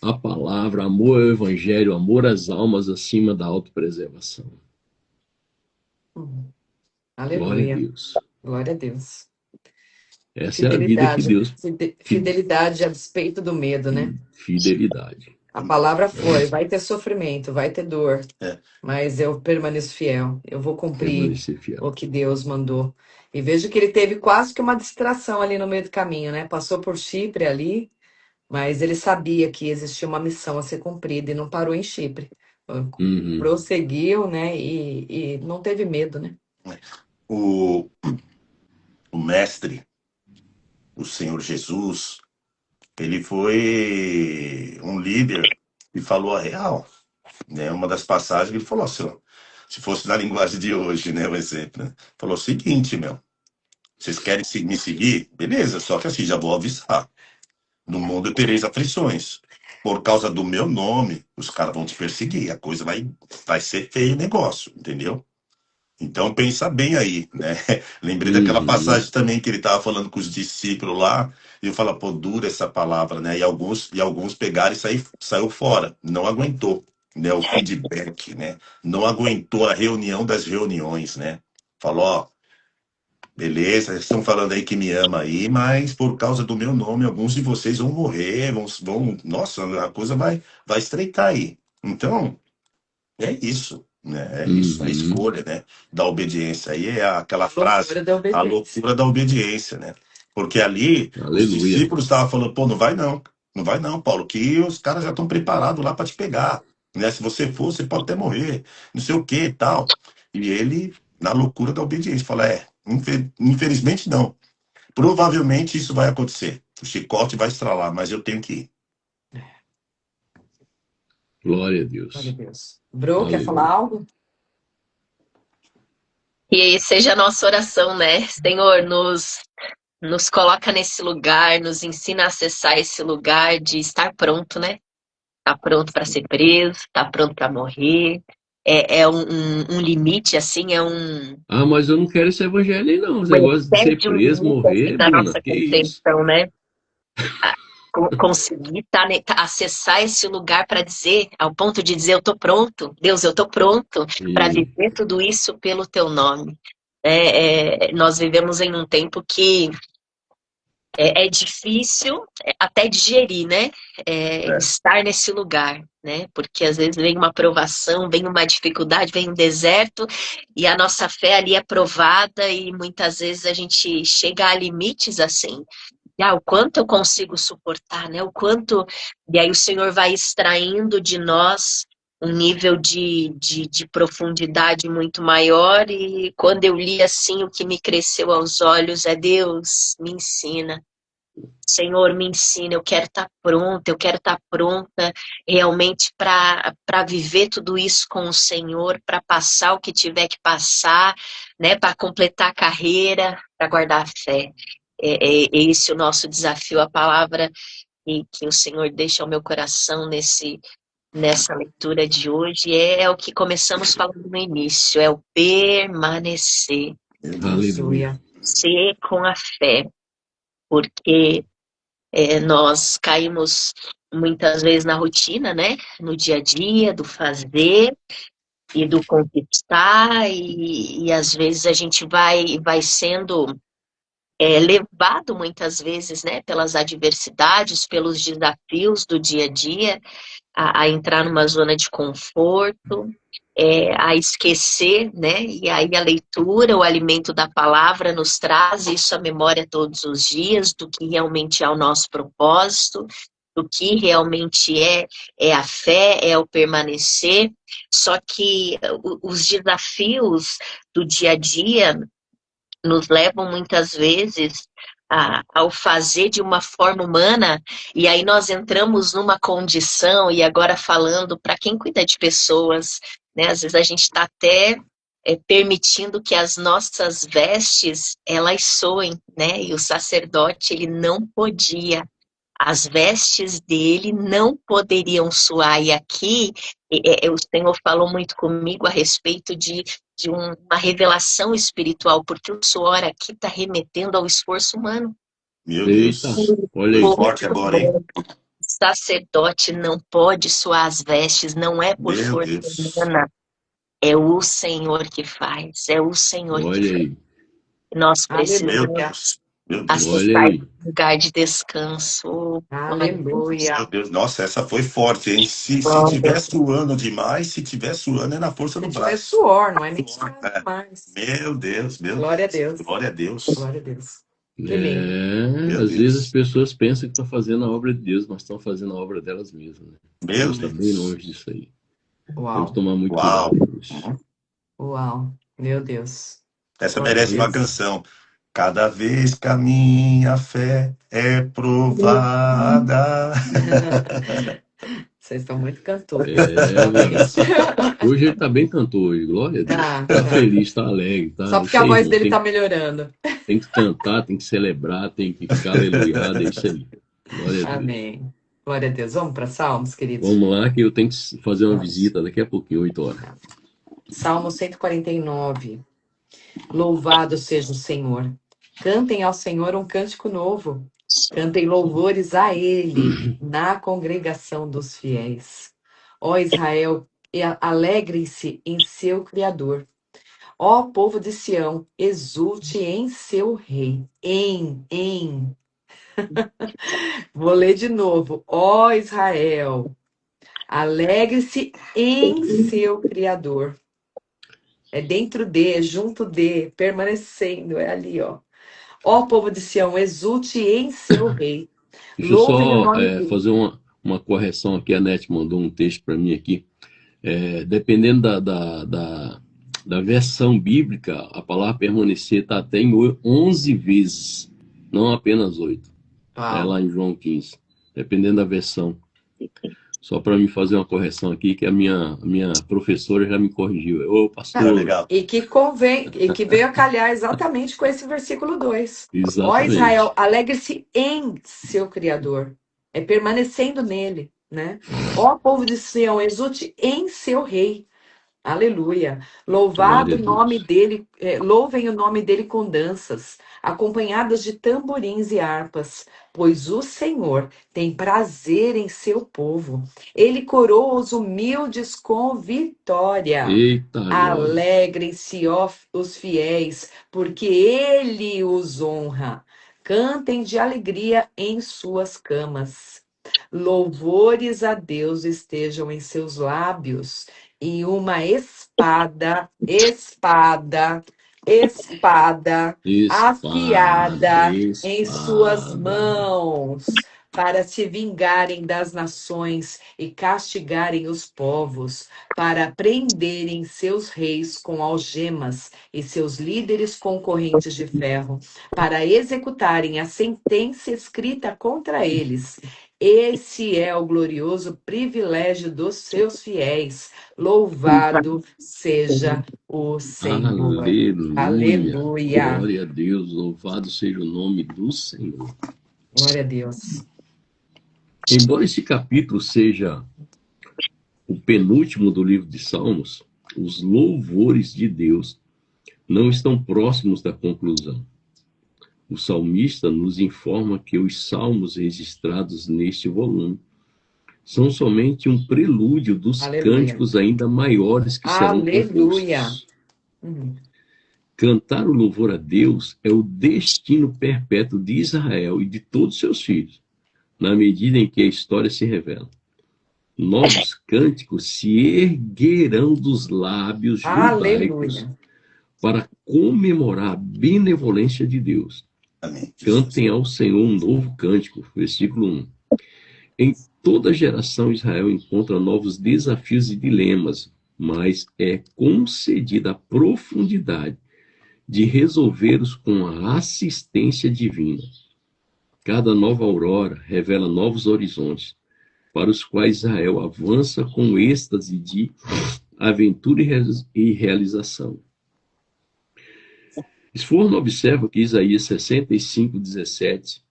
à palavra, amor ao evangelho, amor às almas acima da autopreservação. Aleluia. Glória a Deus. Glória a Deus. Essa é a vida que Deus... Fidelidade a despeito do medo, né? Fidelidade. A palavra foi: vai ter sofrimento, vai ter dor, mas eu permaneço fiel. Eu vou cumprir o que Deus mandou. E vejo que ele teve quase que uma distração ali no meio do caminho, né? Passou por Chipre ali, mas ele sabia que existia uma missão a ser cumprida e não parou em Chipre. Prosseguiu, né? E não teve medo, né? O mestre, o Senhor Jesus, ele foi um líder e falou a real, né? Uma das passagens ele falou assim, ó, se fosse na linguagem de hoje, né, o exemplo, né? Falou o seguinte, vocês querem me seguir? Beleza, só que assim, já vou avisar. No mundo tereis aflições. Por causa do meu nome, os caras vão te perseguir. A coisa vai ser feio o negócio, entendeu? Então pensa bem aí, né? Lembrei daquela passagem também que ele estava falando com os discípulos lá, e eu falo, pô, dura essa palavra, né? E alguns pegaram e saiu fora, não aguentou, né? O feedback, né? Não aguentou a reunião das reuniões, né? Falou, ó, beleza, vocês estão falando aí que me ama aí, mas por causa do meu nome, alguns de vocês vão morrer, nossa, a coisa vai estreitar aí. Então, é isso. Né? É isso, a escolha, né, da obediência. Aí é aquela frase, a loucura da obediência, né? Porque ali os discípulos estavam falando, pô, não vai não, Paulo, que os caras já estão preparados lá para te pegar, né? Se você for, você pode até morrer, não sei o que e tal. E ele, na loucura da obediência, fala, infelizmente não. Provavelmente isso vai acontecer. O chicote vai estralar, mas eu tenho que ir. Glória a Deus. Glória a Deus. Bro, quer falar algo? Que seja a nossa oração, né? Senhor, nos coloca nesse lugar, nos ensina a acessar esse lugar de estar pronto, né? Tá pronto para ser preso, tá pronto para morrer. É um limite, assim, Ah, mas eu não quero esse evangelho aí, não. Esse negócio de ser excede um preso, limite assim, morrer, da Bruna, nossa que isso? compreensão, né? Conseguir acessar esse lugar para dizer, ao ponto de dizer, eu tô pronto, Deus, eu tô pronto para E, viver tudo isso pelo teu nome. Nós vivemos em um tempo que é difícil até digerir, né? É. Estar nesse lugar, né? Porque às vezes vem uma provação, vem uma dificuldade, vem um deserto, e a nossa fé ali é provada, e muitas vezes a gente chega a limites assim. O quanto eu consigo suportar, né? O quanto. E aí o Senhor vai extraindo de nós um nível de profundidade muito maior. E quando eu li assim, o que me cresceu aos olhos é: Deus, me ensina. Senhor, me ensina, eu quero estar pronta, eu quero estar pronta realmente para viver tudo isso com o Senhor, para passar o que tiver que passar, né, para completar a carreira, para guardar a fé. É esse o nosso desafio, a palavra que o Senhor deixa ao meu coração nessa leitura de hoje é o que começamos falando no início, é o permanecer, Meu Deus. aleluia. Aleluia. ser com a fé, porque nós caímos muitas vezes na rotina, né? No dia a dia, do fazer e do conquistar, e às vezes a gente vai sendo levado muitas vezes, né? Pelas adversidades, pelos desafios do dia a dia, a entrar numa zona de conforto, a esquecer, né? E aí a leitura, o alimento da palavra nos traz isso à memória todos os dias, do que realmente é o nosso propósito, do que realmente é a fé, é o permanecer. Só que os desafios do dia a dia nos levam muitas vezes ao fazer de uma forma humana, e aí nós entramos numa condição, e agora falando para quem cuida de pessoas, né? Às vezes a gente está até permitindo que as nossas vestes, elas soem, né? E o sacerdote, ele não podia, as vestes dele não poderiam suar. E aqui o Senhor falou muito comigo a respeito de uma revelação espiritual, porque o suor aqui está remetendo ao esforço humano. Meu Eita, Deus. olha Foi aí. forte agora, hein? O sacerdote não pode suar as vestes, não é por Meu força Deus. humana, é o Senhor que faz, é o Senhor que Olha faz. aí. Nós Meu precisamos Aleluia. Deus. Meu Deus. Olha acessar esse aí. lugar de descanso. Oh, glória a Deus. Meu Aleluia. Deus. Nossa, essa foi forte, hein? Se Glória tiver a Deus. suando demais, se tiver suando, é na força Se do tiver braço. suor, não é nem suor É. mais. Meu Deus, meu Glória a Deus. Deus. Glória a Deus. Glória a Deus. Que lindo. É, Meu às vezes as Deus. pessoas pensam que estão fazendo a obra de Deus, mas estão fazendo a obra delas mesmas, né? Meu Deus está bem Deus. longe disso aí. Temos que Uau. tomar muito Uau. cuidado com isso. Uhum. Uau. Meu Deus. Essa Glória a merece uma Deus. canção. Cada vez que a minha fé é provada. Vocês estão muito cantores. É verdade. Hoje ele está bem cantor, hoje, glória a Deus. Tá, Está tá. feliz, está alegre, Só tá? porque Isso a aí, voz irmão. dele tá melhorando. Tem que cantar, tem que celebrar, tem que ficar aleluiado, é isso aí. Glória a Deus. Amém. Glória a Deus. Vamos para Salmos, queridos? Vamos lá, que eu tenho que fazer uma Vamos. visita daqui a pouquinho, 8 horas. Salmo 149. Louvado seja o Senhor. Cantem ao Senhor um cântico novo. Cantem louvores a Ele na congregação dos fiéis. Ó Israel, alegrem-se em seu Criador. Ó povo de Sião, exulte em seu rei. Vou ler de novo. Ó Israel, alegre-se em seu Criador. É dentro de, junto de, permanecendo, é ali, ó. Ó povo de Sião, exulte em seu rei. Deixa eu Louvem o só nome dele. fazer uma correção aqui. A NET mandou um texto para mim aqui. Dependendo da versão bíblica, a palavra permanecer está até em 11 vezes, não apenas 8. Uau. Lá em João 15. Dependendo da versão. Só para me fazer uma correção aqui, que a minha professora já me corrigiu. Ô, Ah, pastor, legal. E que veio a calhar exatamente com esse versículo 2. Ó exatamente. Israel, alegre-se em seu Criador. É permanecendo nele, né? Ó povo de Sião, exulte em seu rei. Aleluia. Louvado Glória o a nome Deus. dele, louvem o nome dele com danças, acompanhadas de tamborins e harpas, pois o Senhor tem prazer em seu povo. Ele coroa os humildes com vitória. Eita glória. Alegrem-se, ó, os fiéis, porque ele os honra. Cantem de alegria em suas camas. Louvores a Deus estejam em seus lábios e uma espada Espada, afiada em suas espada. mãos, para se vingarem das nações e castigarem os povos, para prenderem seus reis com algemas e seus líderes com correntes de ferro, para executarem a sentença escrita contra eles. Esse é o glorioso privilégio dos seus fiéis. Louvado seja o Senhor. Aleluia. Aleluia. Glória a Deus. Louvado seja o nome do Senhor. Glória a Deus. Embora esse capítulo seja o penúltimo do livro de Salmos, os louvores de Deus não estão próximos da conclusão. O salmista nos informa que os salmos registrados neste volume são somente um prelúdio dos Aleluia. cânticos ainda maiores que serão Aleluia. compostos. Cantar o louvor a Deus é o destino perpétuo de Israel e de todos seus filhos, na medida em que a história se revela. Novos cânticos se erguerão dos lábios judaicos Aleluia. para comemorar a benevolência de Deus. Amém. Cantem ao Senhor um novo cântico. Versículo 1. Em toda geração, Israel encontra novos desafios e dilemas, mas é concedida a profundidade de resolvê-los com a assistência divina. Cada nova aurora revela novos horizontes, para os quais Israel avança com êxtase de aventura e realização. Sforno observa que Isaías 65:17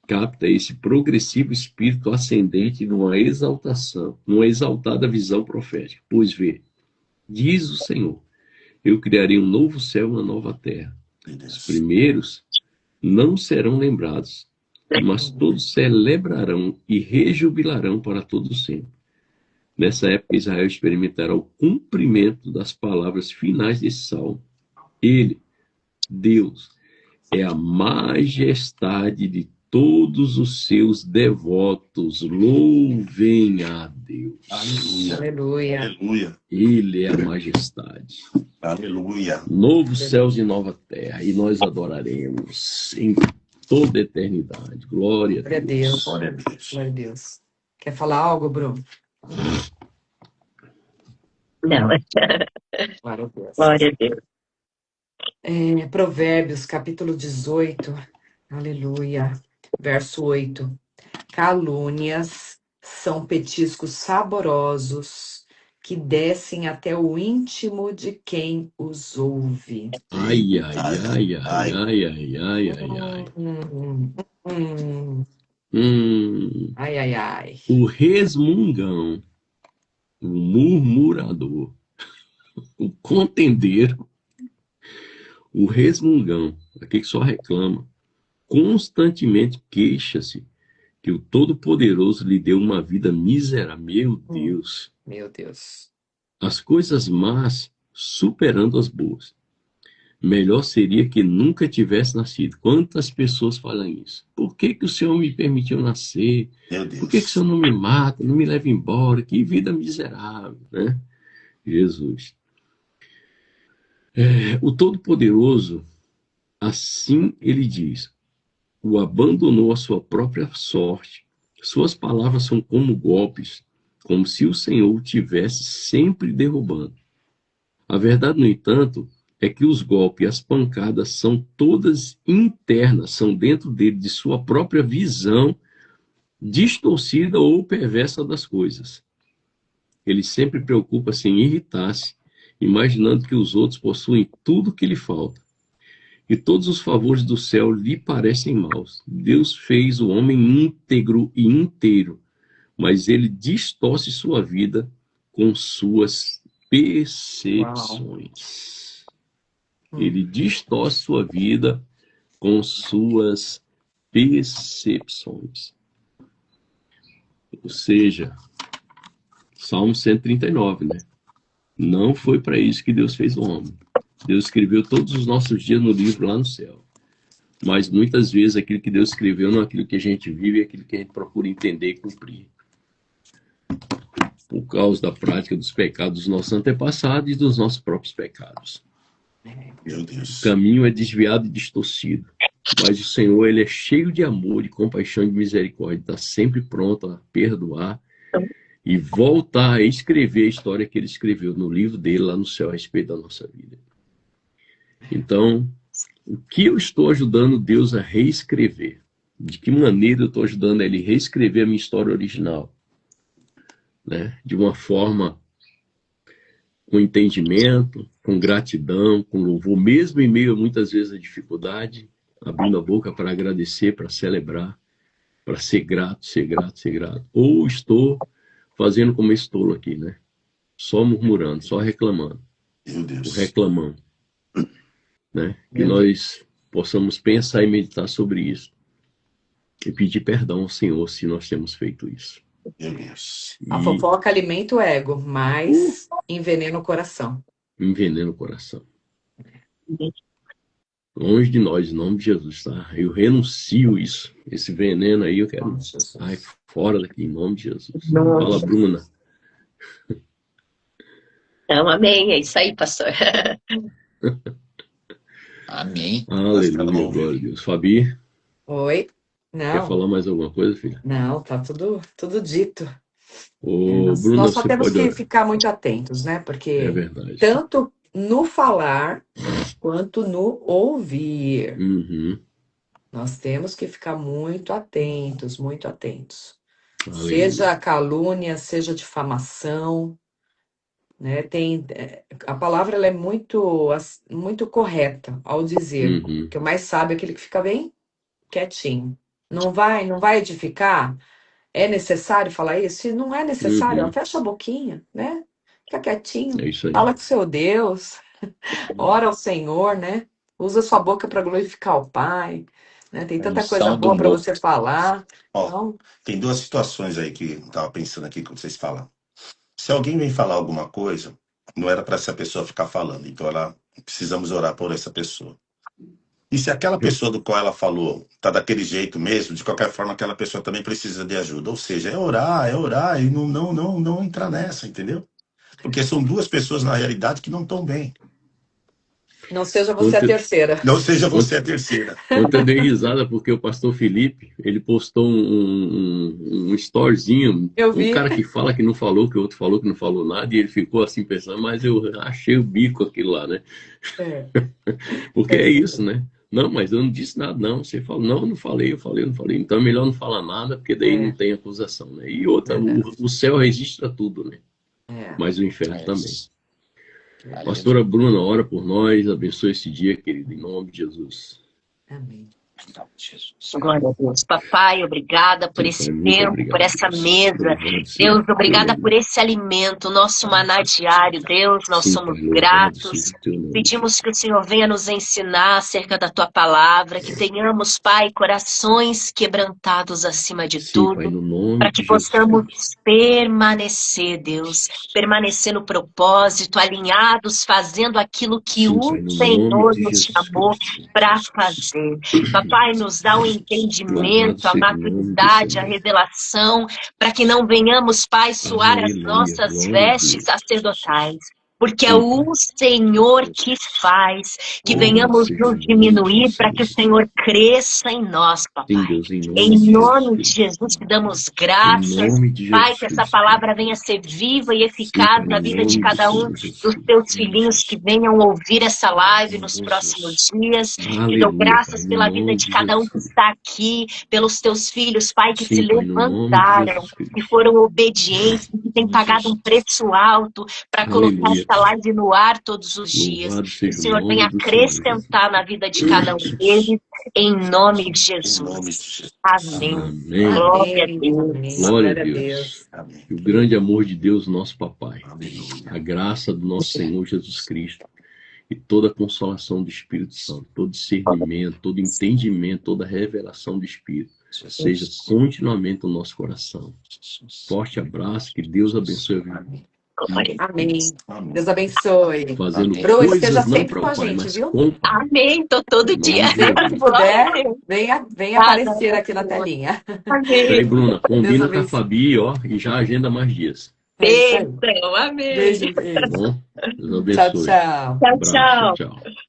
capta esse progressivo espírito ascendente numa exaltação, numa exaltada visão profética. Pois vê, diz o Senhor, eu criarei um novo céu e uma nova terra. Os primeiros não serão lembrados, mas todos celebrarão e rejubilarão para todo sempre. Nessa época, Israel experimentará o cumprimento das palavras finais desse salmo. Ele, Deus, é a majestade de todos os seus devotos. Louvem a Deus. Aleluia. Aleluia. Aleluia. Ele é a majestade. Aleluia. Novos céus e nova terra, e nós adoraremos em toda a eternidade. Glória a Glória a Deus. Deus. Glória a Deus. Glória a Deus. Quer falar algo, Bruno? Não, Glória a Deus. glória a Deus. Provérbios, capítulo 18. Aleluia. Verso 8. Calúnias são petiscos saborosos que descem até o íntimo de quem os ouve. Ai, ai, ai, ai, ai, ai, ai, ai, ai. Ai, ai, ai. O resmungão, o murmurador, o contendeiro, o resmungão, aquele que só reclama, constantemente queixa-se que o Todo-Poderoso lhe deu uma vida miserável. Meu Deus. Meu Deus. As coisas más superando as boas. Melhor seria que nunca tivesse nascido. Quantas pessoas falam isso? Por que o Senhor me permitiu nascer? Meu Deus. Por que o Senhor não me mata, não me leva embora? Que vida miserável, né? Jesus. O Todo-Poderoso, assim ele diz, o abandonou à sua própria sorte. Suas palavras são como golpes, como se o Senhor o tivesse sempre derrubando. A verdade, no entanto, é que os golpes e as pancadas são todas internas, são dentro dele, de sua própria visão distorcida ou perversa das coisas. Ele sempre preocupa-se em irritar-se, imaginando que os outros possuem tudo que lhe falta. E todos os favores do céu lhe parecem maus. Deus fez o homem íntegro e inteiro, mas ele distorce sua vida com suas percepções. Ele distorce sua vida com suas percepções. Ou seja, Salmo 139, né? Não foi para isso que Deus fez o homem. Deus escreveu todos os nossos dias no livro lá no céu. Mas muitas vezes aquilo que Deus escreveu não é aquilo que a gente vive, é aquilo que a gente procura entender e cumprir. Por causa da prática dos pecados dos nossos antepassados e dos nossos próprios pecados. Meu Deus. O caminho é desviado e distorcido. Mas o Senhor, ele é cheio de amor, de compaixão e de misericórdia. Está sempre pronto a perdoar e voltar a escrever a história que ele escreveu no livro dele lá no céu a respeito da nossa vida. Então, o que eu estou ajudando Deus a reescrever? De que maneira eu estou ajudando ele a reescrever a minha história original? Né? De uma forma com entendimento, com gratidão, com louvor, mesmo em meio a muitas vezes a dificuldade, abrindo a boca para agradecer, para celebrar, para ser grato, ser grato, ser grato. Ou estou fazendo como esse tolo aqui, né? Só murmurando, só reclamando. Meu Deus. Reclamando. Né? Que nós possamos pensar e meditar sobre isso. E pedir perdão ao Senhor se nós temos feito isso. Meu Deus. A fofoca alimenta o ego, mas envenena o coração. Envenena o coração. Longe de nós, em nome de Jesus, tá? Eu renuncio isso. Esse veneno aí eu quero. Ai, fora daqui, em nome de Jesus. Fala, Bruna. Então, amém. É isso aí, pastor. Amém. Aleluia, glória a Deus. Fabi, Oi? quer Não, falar mais alguma coisa, filha? não, tá tudo dito. Ô, Bruna, Nós só você temos pode que orar. ficar muito atentos, né? Porque É verdade. tanto no falar quanto no ouvir, Uhum. nós temos que ficar muito atentos, muito atentos. Aleluia. Seja calúnia, seja difamação, né? A palavra ela é muito correta ao dizer Uhum. que o mais sábio é aquele que fica bem quietinho. Não vai edificar? É necessário falar isso? Se não é necessário, Uhum. fecha a boquinha, né? Fica quietinho. É isso aí. Fala com seu Deus, ora ao Senhor, né? Usa sua boca para glorificar o Pai, né? Tem tanta coisa Unção do boa para morto. você falar. Ó, Então, tem duas situações aí que eu tava pensando aqui quando vocês falam. Se alguém vem falar alguma coisa, não era para essa pessoa ficar falando. Então, precisamos orar por essa pessoa. E se aquela pessoa do qual ela falou tá daquele jeito mesmo, de qualquer forma, aquela pessoa também precisa de ajuda. Ou seja, é orar e não entrar nessa, entendeu? Porque são duas pessoas, na realidade, que não estão bem. não seja você a Ontem- terceira. Não seja você a terceira. Ontem eu dei risada porque o pastor Felipe, ele postou um storyzinho, Eu vi. um cara que fala que não falou, que o outro falou que não falou nada, e ele ficou assim pensando, mas eu achei o bico aquilo lá, né? É. Porque é isso, né? Não, mas eu não disse nada, não. Você falou, não, eu não falei. Então é melhor não falar nada, porque daí não tem acusação, né? E outra, o céu registra tudo, né? É. Mas o inferno também. Aleluia. Pastora Bruna, ora por nós, abençoe esse dia, querido, em nome de Jesus. Amém. Em nome de Jesus. Glória a Deus. Papai, obrigada por Sim, esse Pai, muito tempo, obrigado, por essa Deus. mesa. Louvado seja Deus, teu obrigada nome. por esse alimento, nosso maná diário. Deus, nós Sim, somos Pai, louvado gratos. seja teu nome. Pedimos que o Senhor venha nos ensinar acerca da tua palavra, que tenhamos, Pai, corações quebrantados acima de Sim, tudo, Pai, no nome para de que Jesus possamos Cristo. permanecer, Deus, permanecer no propósito, alinhados, fazendo aquilo que Sim, o Pai, no Senhor nome de nos Jesus chamou Cristo. para fazer. Papai, nos dá o Louvado entendimento, a seja o nome do maturidade, a Senhor. revelação, para que não venhamos, Pai, suar as Aleluia, nossas glória a vestes Deus. sacerdotais, porque é Sim, o Pai. Senhor que faz, que Oh, venhamos seja nos em nome de diminuir para que o Jesus. Senhor cresça em nós, Sim, papai. Deus, em Em nome de nome de Jesus Jesus, Cristo. te damos Em graças, nome de Pai, Jesus que essa Cristo, Pai. palavra venha ser viva e Sim, eficaz Pai, na em vida de nome do cada um Senhor Jesus dos Cristo. teus Em nome de filhinhos que Jesus. venham ouvir essa live Em nome nos de próximos Jesus. dias. Te dou Aleluia, Pai, graças no pela vida nome de de cada um Jesus que Cristo. está aqui, pelos teus filhos, Pai, que se Sim, Pai, no nome de levantaram, Jesus que Cristo. foram obedientes, que Em têm nome de pagado um Jesus. preço alto para colocar Aleluia, essa Pai. live no ar todos os dias. Louvado Que o seja o Senhor nome venha do Senhor Jesus. acrescentar na vida de cada um deles, em nome de Em Jesus. nome de Jesus. Amém. Amém. Glória a Amém, Deus. amém. Glória a Glória a Deus. Deus. Amém. E o grande amor de Deus, nosso Papai, Aleluia. a graça do nosso Senhor Jesus Cristo e toda a consolação do Espírito Santo, todo discernimento, todo entendimento, toda revelação do Espírito, seja continuamente no nosso coração. Forte abraço, que Deus abençoe a vida. Glória a Amém. Deus. Amém. Deus abençoe. Fazendo Amém. Bru, esteja coisas não sempre para com a o Pai, gente, mas viu? com o Pai. Amém. Tô todo Em dia. nome de Sempre que Jesus. Glória a puder, Deus. venha Ah, aparecer não, aqui na Senhor. telinha. Isso aí, Amém. Bruna. Deus Combina com a abençoe. Fabi, ó, e já agenda mais dias. É isso aí. Beijo. Amém. Beijo, Tá beijo. bom? Deus Tchau, abençoe. tchau. Tchau, Abraço. tchau. Tchau, tchau.